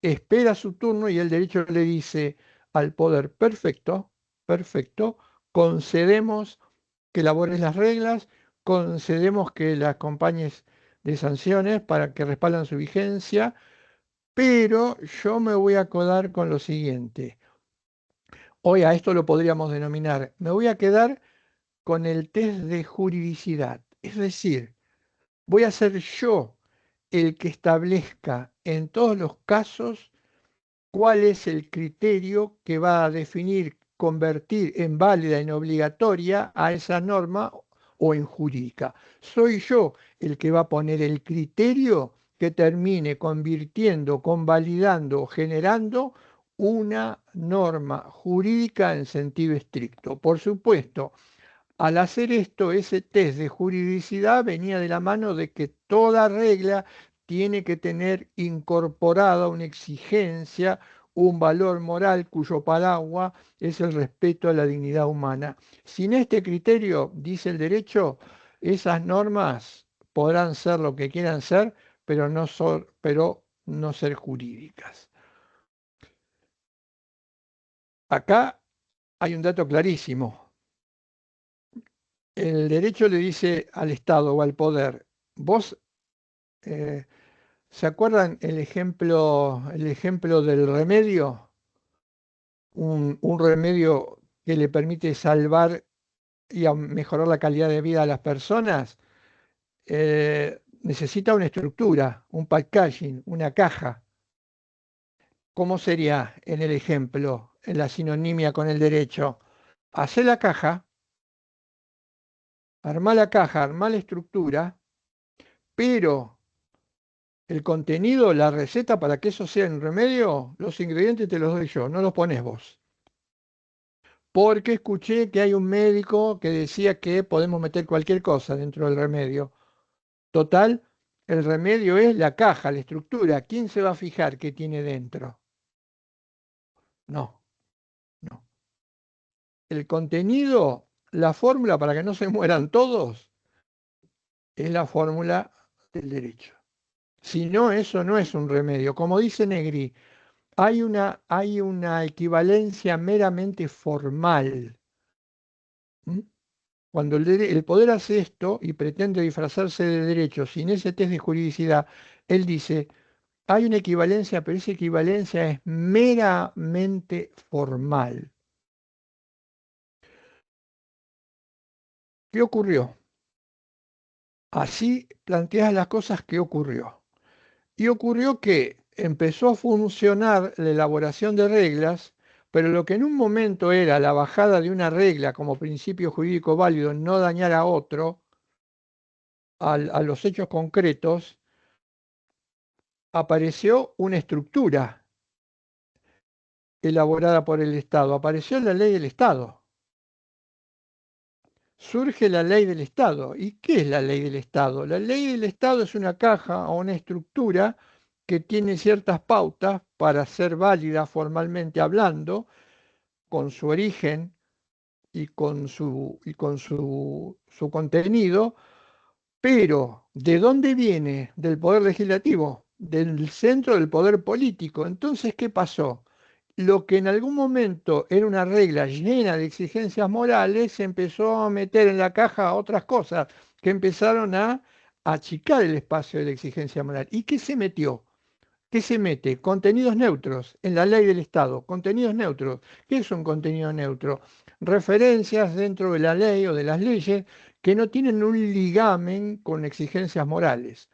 espera su turno y el derecho le dice al poder, perfecto, perfecto, concedemos que elabores las reglas, concedemos que las acompañes de sanciones para que respaldan su vigencia, pero yo me voy a quedar con lo siguiente. Hoy a esto lo podríamos denominar, me voy a quedar con el test de juridicidad. Es decir, voy a ser yo el que establezca en todos los casos cuál es el criterio que va a definir, convertir en válida, en obligatoria a esa norma o en jurídica. Soy yo el que va a poner el criterio que termine convirtiendo, convalidando o generando una norma jurídica en sentido estricto. Por supuesto, al hacer esto, ese test de juridicidad venía de la mano de que toda regla tiene que tener incorporada una exigencia, un valor moral cuyo paraguas es el respeto a la dignidad humana. Sin este criterio, dice el derecho, esas normas podrán ser lo que quieran ser, pero no ser jurídicas. Acá hay un dato clarísimo. El derecho le dice al Estado o al poder, vos, eh, ¿se acuerdan el ejemplo del remedio? Un remedio que le permite salvar y mejorar la calidad de vida a las personas. Necesita una estructura, un packaging, una caja. ¿Cómo sería en el ejemplo, en la sinonimia con el derecho? Hacer la caja, armar la estructura, pero el contenido, la receta para que eso sea un remedio, los ingredientes te los doy yo, no los pones vos. Porque escuché que hay un médico que decía que podemos meter cualquier cosa dentro del remedio. Total, el remedio es la caja, la estructura. ¿Quién se va a fijar qué tiene dentro? No, no. El contenido, la fórmula para que no se mueran todos, es la fórmula del derecho. Si no, eso no es un remedio. Como dice Negri, hay una equivalencia meramente formal. ¿Mm? Cuando el poder hace esto y pretende disfrazarse de derecho sin ese test de juridicidad, él dice, hay una equivalencia, pero esa equivalencia es meramente formal. ¿Qué ocurrió? Así planteas las cosas que ocurrió. Y ocurrió que empezó a funcionar la elaboración de reglas, pero lo que en un momento era la bajada de una regla como principio jurídico válido, no dañar a otro, a los hechos concretos, apareció una estructura elaborada por el Estado, apareció la ley del Estado. Surge la ley del Estado. ¿Y qué es la ley del Estado? La ley del Estado es una caja o una estructura que tiene ciertas pautas para ser válida formalmente hablando, con su origen y con su contenido, pero ¿de dónde viene? Del poder legislativo, del centro del poder político. Entonces, ¿qué pasó? Lo que en algún momento era una regla llena de exigencias morales, se empezó a meter en la caja otras cosas que empezaron a achicar el espacio de la exigencia moral. ¿Y qué se metió? ¿Qué se mete? Contenidos neutros en la ley del Estado. Contenidos neutros. ¿Qué es un contenido neutro? Referencias dentro de la ley o de las leyes que no tienen un ligamen con exigencias morales.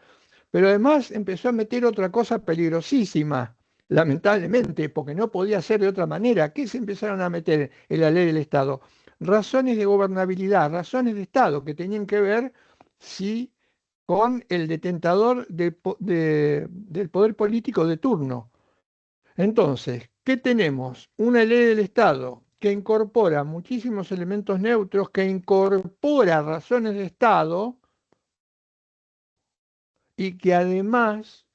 Pero además empezó a meter otra cosa peligrosísima, lamentablemente, porque no podía ser de otra manera. ¿Qué se empezaron a meter en la ley del Estado? Razones de gobernabilidad, razones de Estado que tenían que ver si con el detentador del poder político de turno. Entonces, ¿qué tenemos? Una ley del Estado que incorpora muchísimos elementos neutros, que incorpora razones de Estado y que además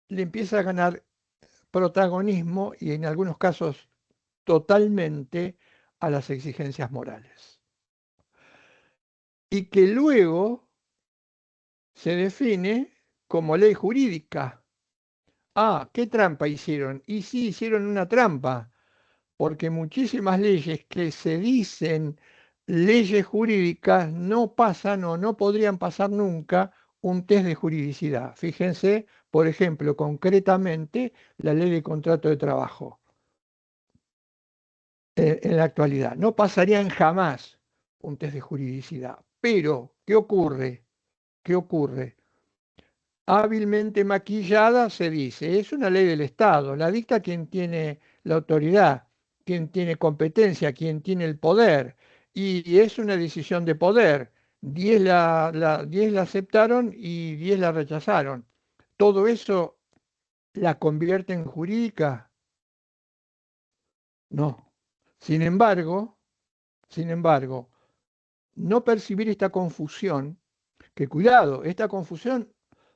le empieza a ganar protagonismo y en algunos casos totalmente a las exigencias morales. Y que luego se define como ley jurídica. Ah, ¿qué trampa hicieron? Y sí, hicieron una trampa, porque muchísimas leyes que se dicen leyes jurídicas no pasan o no podrían pasar nunca un test de juridicidad. Fíjense, por ejemplo, concretamente la ley de contrato de trabajo. En la actualidad, no pasarían jamás un test de juridicidad. Pero, ¿qué ocurre? ¿Qué ocurre? Hábilmente maquillada se dice, es una ley del Estado, la dicta quien tiene la autoridad, quien tiene competencia, quien tiene el poder, y es una decisión de poder. 10 la aceptaron y 10 la rechazaron. ¿Todo eso la convierte en jurídica? No. Sin embargo, no percibir esta confusión, que cuidado, esta confusión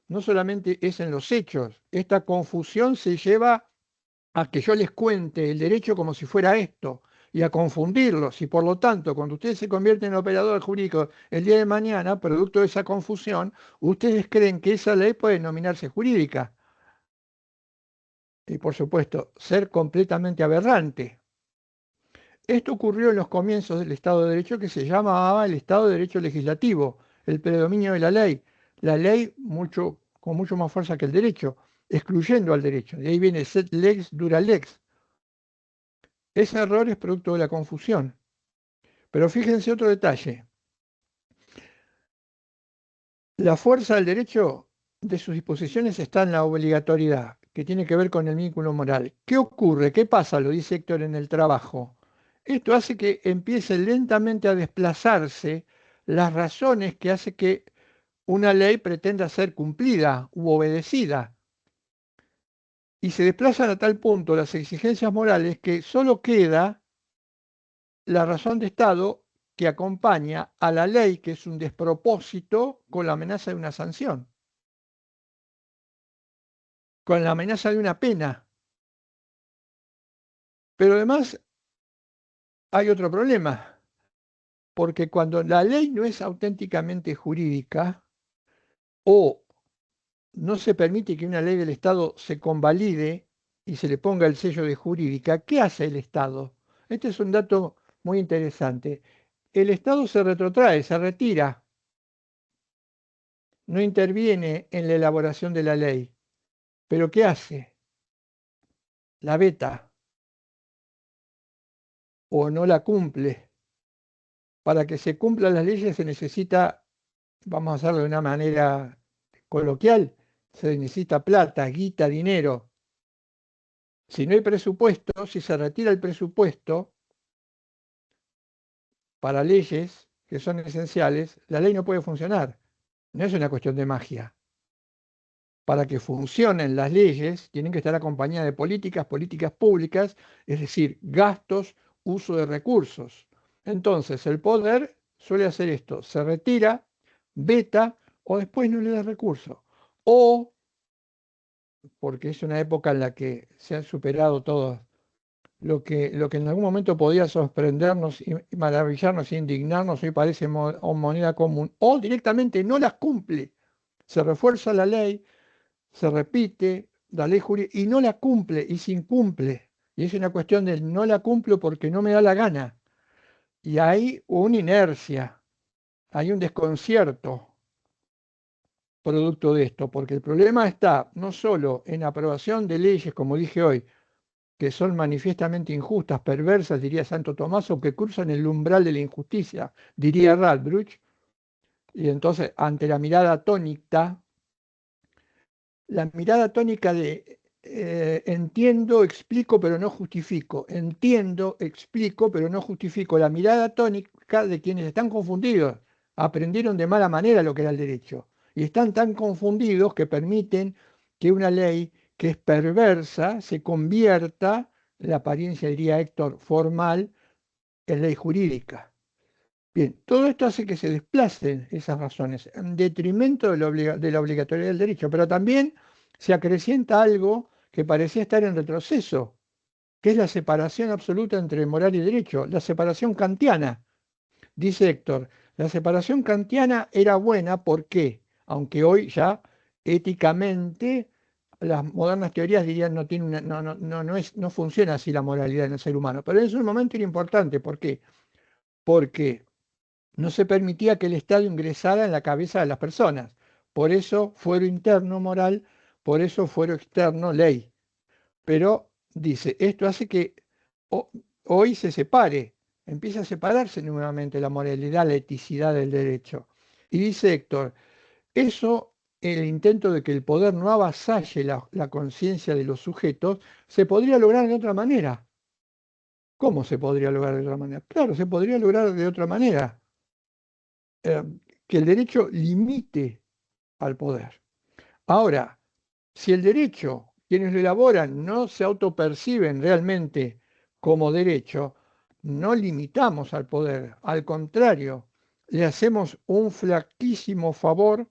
no solamente es en los hechos, esta confusión se lleva a que yo les cuente el derecho como si fuera esto y a confundirlos. Y por lo tanto, cuando ustedes se convierten en operador jurídico el día de mañana, producto de esa confusión, ustedes creen que esa ley puede denominarse jurídica. Y por supuesto, ser completamente aberrante. Esto ocurrió en los comienzos del Estado de Derecho, que se llamaba el Estado de Derecho Legislativo, el predominio de la ley con mucho más fuerza que el derecho, excluyendo al derecho. De ahí viene sed lex dura lex. Ese error es producto de la confusión. Pero fíjense otro detalle. La fuerza del derecho de sus disposiciones está en la obligatoriedad, que tiene que ver con el vínculo moral. ¿Qué ocurre? ¿Qué pasa? Lo dice Héctor en el trabajo. Esto hace que empiece lentamente a desplazarse las razones que hace que una ley pretenda ser cumplida u obedecida. Y se desplazan a tal punto las exigencias morales que solo queda la razón de Estado que acompaña a la ley, que es un despropósito, con la amenaza de una sanción, con la amenaza de una pena. Pero además hay otro problema, porque cuando la ley no es auténticamente jurídica o no se permite que una ley del Estado se convalide y se le ponga el sello de jurídica, ¿qué hace el Estado? Este es un dato muy interesante. El Estado se retrotrae, se retira, no interviene en la elaboración de la ley. ¿Pero qué hace? La veta o no la cumple. Para que se cumplan las leyes se necesita, vamos a hacerlo de una manera coloquial, se necesita plata, guita, dinero. Si no hay presupuesto, si se retira el presupuesto para leyes que son esenciales, la ley no puede funcionar. No es una cuestión de magia. Para que funcionen las leyes, tienen que estar acompañadas de políticas públicas, es decir, gastos, uso de recursos. Entonces, el poder suele hacer esto, se retira, veta o después no le da recursos. O, porque es una época en la que se han superado todo lo que en algún momento podía sorprendernos y maravillarnos e indignarnos, hoy parece moneda común, o directamente no las cumple. Se refuerza la ley, se repite la ley jurídica y no la cumple y se incumple. Y es una cuestión de no la cumplo porque no me da la gana. Y hay una inercia, hay un desconcierto producto de esto, porque el problema está no solo en aprobación de leyes, como dije hoy, que son manifiestamente injustas, perversas, diría Santo Tomás, o que cruzan el umbral de la injusticia, diría Radbruch, y entonces ante la mirada tónica de entiendo, explico, pero no justifico. Entiendo, explico, pero no justifico. La mirada tónica de quienes están confundidos. Aprendieron de mala manera lo que era el derecho. Y están tan confundidos que permiten que una ley que es perversa se convierta, la apariencia, diría Héctor, formal, en ley jurídica. Bien, todo esto hace que se desplacen esas razones en detrimento de la obligatoriedad del derecho, pero también se acrecienta algo que parecía estar en retroceso, que es la separación absoluta entre moral y derecho, la separación kantiana. Dice Héctor, la separación kantiana era buena porque, aunque hoy ya éticamente las modernas teorías dirían no tiene no funciona así la moralidad en el ser humano, pero en ese momento era importante. ¿Por qué? Porque no se permitía que el Estado ingresara en la cabeza de las personas. Por eso fuero interno moral, por eso fuero externo ley. Pero dice, esto hace que hoy se separe, empieza a separarse nuevamente la moralidad, la eticidad del derecho. Y dice Héctor, eso, el intento de que el poder no avasalle la conciencia de los sujetos, se podría lograr de otra manera. ¿Cómo se podría lograr de otra manera? Claro, se podría lograr de otra manera. Que el derecho limite al poder. Ahora, si el derecho, quienes lo elaboran, no se autoperciben realmente como derecho, no limitamos al poder, al contrario, le hacemos un flaquísimo favor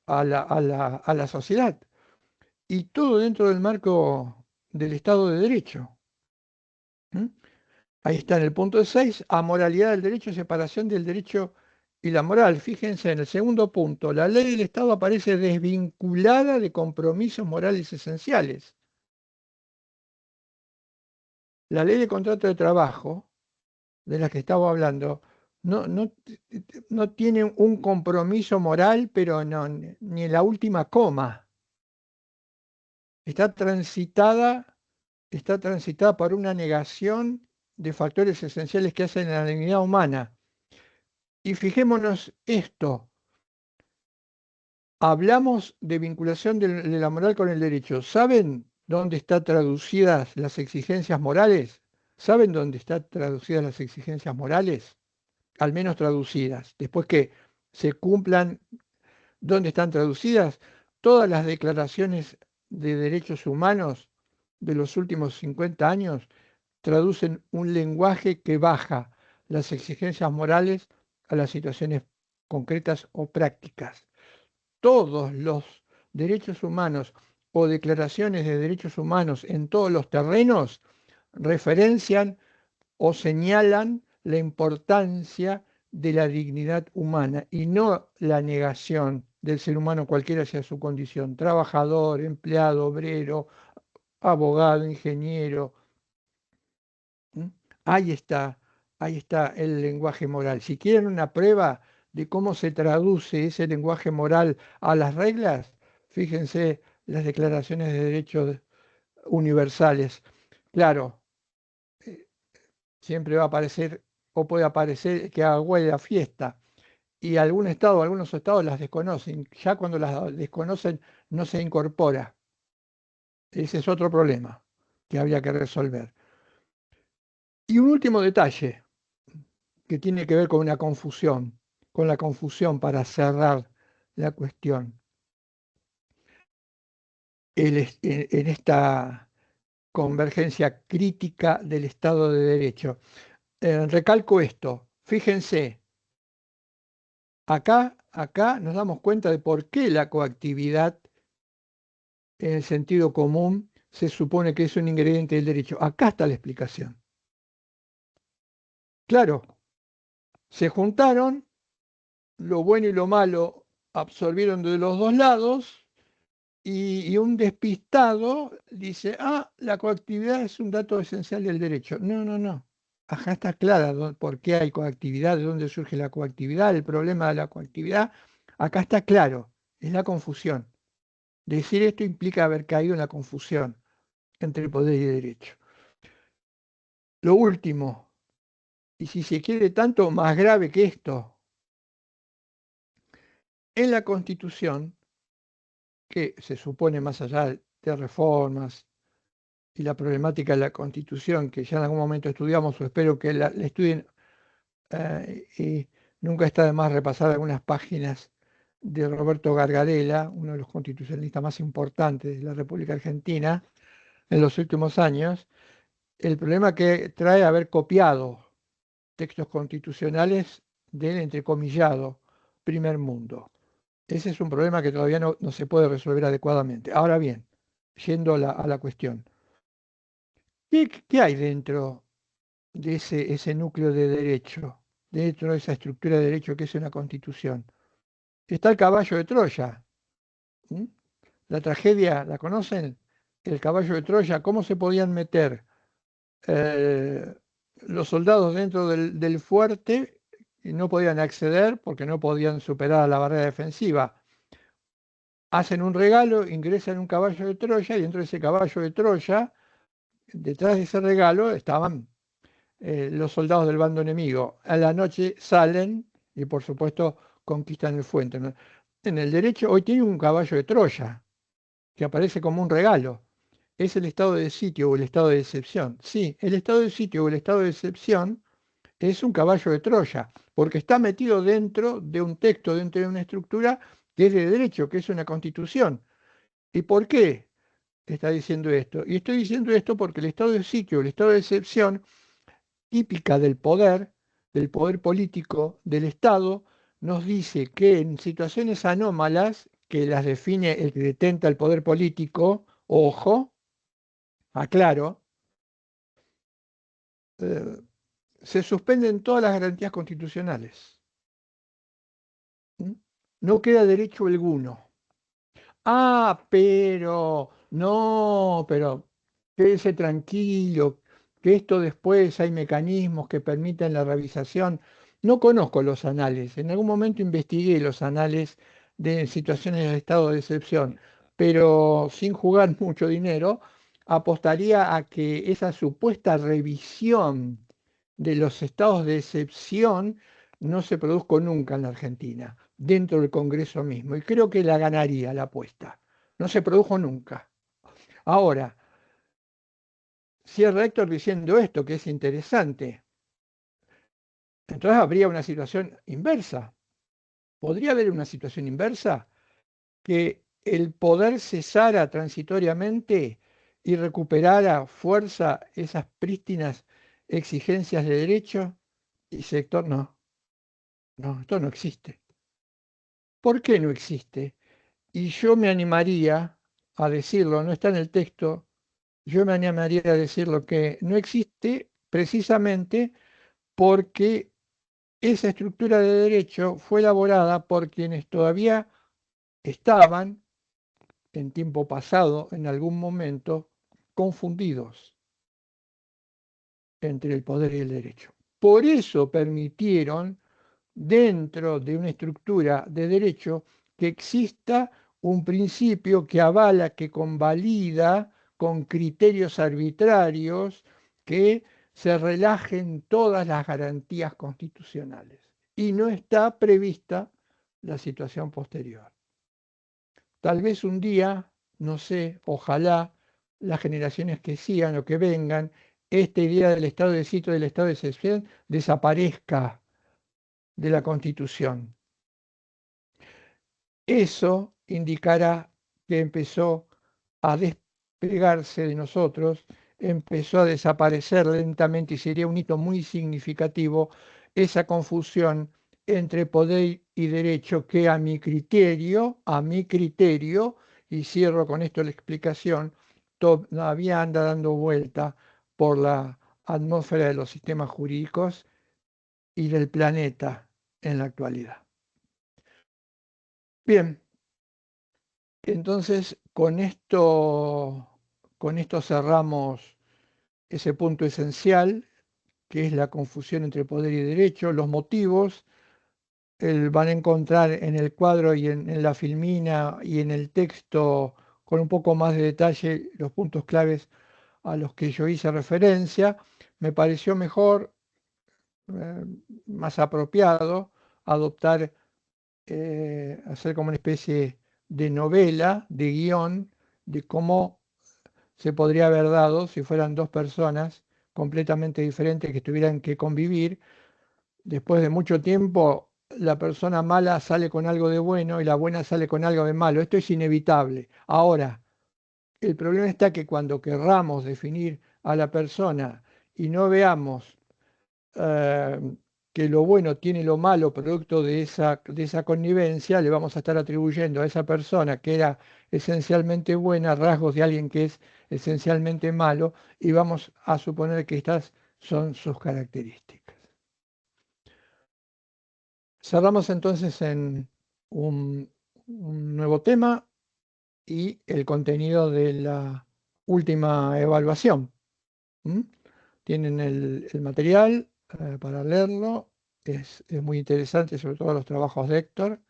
a la sociedad. Y todo dentro del marco del Estado de Derecho. ¿Mm? Ahí está en el punto 6, amoralidad del derecho, separación del derecho y la moral. Fíjense en el segundo punto, la ley del Estado aparece desvinculada de compromisos morales esenciales. La ley de contrato de trabajo, de la que estaba hablando, no tiene un compromiso moral, pero no, ni en la última coma. Está transitada, está transitada por una negación de factores esenciales que hacen a la dignidad humana. Y fijémonos esto, hablamos de vinculación de la moral con el derecho. ¿Saben dónde están traducidas las exigencias morales? ¿Saben dónde están traducidas las exigencias morales? Al menos traducidas. Después que se cumplan, ¿dónde están traducidas? Todas las declaraciones de derechos humanos de los últimos 50 años traducen un lenguaje que baja las exigencias morales a las situaciones concretas o prácticas. Todos los derechos humanos o declaraciones de derechos humanos en todos los terrenos referencian o señalan la importancia de la dignidad humana y no la negación del ser humano cualquiera sea su condición, trabajador, empleado, obrero, abogado, ingeniero. ¿Mm? Ahí está, ahí está el lenguaje moral. Si quieren una prueba de cómo se traduce ese lenguaje moral a las reglas, fíjense las declaraciones de derechos universales. Claro, eh, siempre va a aparecer o puede aparecer que haga huelga fiesta. Y algún estado, algunos estados las desconocen. Ya cuando las desconocen no se incorpora. Ese es otro problema que habría que resolver. Y un último detalle que tiene que ver con la confusión para cerrar la cuestión. En esta convergencia crítica del Estado de Derecho. Recalco esto, fíjense, acá nos damos cuenta de por qué la coactividad en el sentido común se supone que es un ingrediente del derecho. Acá está la explicación. Claro, se juntaron, lo bueno y lo malo absorbieron de los dos lados y un despistado dice, la coactividad es un dato esencial del derecho. No, no, no. Acá está clara por qué hay coactividad, de dónde surge la coactividad, el problema de la coactividad. Acá está claro, es la confusión. Decir esto implica haber caído en la confusión entre poder y derecho. Lo último, y si se quiere tanto más grave que esto, en la Constitución, que se supone más allá de reformas y la problemática de la Constitución, que ya en algún momento estudiamos o espero que la estudien, y nunca está de más repasar algunas páginas de Roberto Gargarella, uno de los constitucionalistas más importantes de la República Argentina en los últimos años, el problema que trae haber copiado textos constitucionales del entrecomillado primer mundo. Ese es un problema que todavía no se puede resolver adecuadamente. Ahora bien, yendo a la cuestión, ¿qué hay dentro de ese núcleo de derecho, dentro de esa estructura de derecho que es una constitución? Está el caballo de Troya. ¿Mm? La tragedia, ¿la conocen? El caballo de Troya, ¿cómo se podían meter eh, los soldados dentro del fuerte y no podían acceder porque no podían superar la barrera defensiva? Hacen un regalo, ingresan en un caballo de Troya y dentro de ese caballo de Troya, detrás de ese regalo, estaban los soldados del bando enemigo. A la noche salen y por supuesto conquistan el fuerte, ¿no? En el derecho hoy tiene un caballo de Troya que aparece como un regalo. Es el estado de sitio o el estado de excepción. Sí, el estado de sitio o el estado de excepción es un caballo de Troya, porque está metido dentro de un texto, dentro de una estructura que es de derecho, que es una constitución. ¿Y por qué? está diciendo esto. Y estoy diciendo esto porque el estado de sitio, el estado de excepción, típica del poder político del Estado, nos dice que en situaciones anómalas, que las define el que detenta el poder político, ojo, aclaro, eh, se suspenden todas las garantías constitucionales. ¿Mm? No queda derecho alguno. Ah, pero, no, pero quédese tranquilo, que esto después hay mecanismos que permiten la revisación. No conozco los anales, en algún momento investigué los anales de situaciones de estado de excepción, pero sin jugar mucho dinero, apostaría a que esa supuesta revisión de los estados de excepción no se produjo nunca en la Argentina, dentro del Congreso mismo, y creo que la ganaría la apuesta. No se produjo nunca. Ahora, cierra Héctor diciendo esto, que es interesante. Entonces habría una situación inversa. ¿Podría haber una situación inversa? Que el poder cesara transitoriamente y recuperara fuerza esas prístinas exigencias de derecho y sector no. No, esto no existe. ¿Por qué no existe? Y yo me animaría a decirlo, no está en el texto, yo me animaría a decirlo que no existe precisamente porque esa estructura de derecho fue elaborada por quienes todavía estaban en tiempo pasado, en algún momento, confundidos entre el poder y el derecho. Por eso permitieron dentro de una estructura de derecho que exista un principio que avala, que convalida con criterios arbitrarios que se relajen todas las garantías constitucionales. Y no está prevista la situación posterior. Tal vez un día, no sé, ojalá las generaciones que sigan o que vengan, esta idea del estado de sitio, del estado de excepción, desaparezca de la Constitución. Eso indicará que empezó a despegarse de nosotros, empezó a desaparecer lentamente y sería un hito muy significativo esa confusión entre poder y derecho que a mi criterio, y cierro con esto la explicación, todavía anda dando vuelta por la atmósfera de los sistemas jurídicos y del planeta en la actualidad. Bien, entonces con esto cerramos ese punto esencial, que es la confusión entre poder y derecho, los motivos. Van a encontrar en el cuadro y en la filmina y en el texto con un poco más de detalle los puntos claves a los que yo hice referencia. Me pareció mejor, eh, más apropiado, adoptar hacer como una especie de novela, de guión, de cómo se podría haber dado si fueran dos personas completamente diferentes que tuvieran que convivir. Después de mucho tiempo, la persona mala sale con algo de bueno y la buena sale con algo de malo. Esto es inevitable. Ahora, el problema está que cuando querramos definir a la persona y no veamos eh, que lo bueno tiene lo malo producto de esa connivencia, le vamos a estar atribuyendo a esa persona que era esencialmente buena rasgos de alguien que es esencialmente malo y vamos a suponer que estas son sus características. Cerramos entonces en un nuevo tema y el contenido de la última evaluación. ¿Mm? Tienen el material para leerlo, es muy interesante, sobre todo los trabajos de Héctor,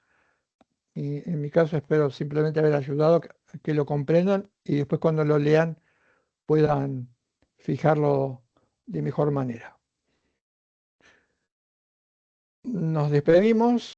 y en mi caso espero simplemente haber ayudado a que lo comprendan y después cuando lo lean puedan fijarlo de mejor manera. Nos despedimos.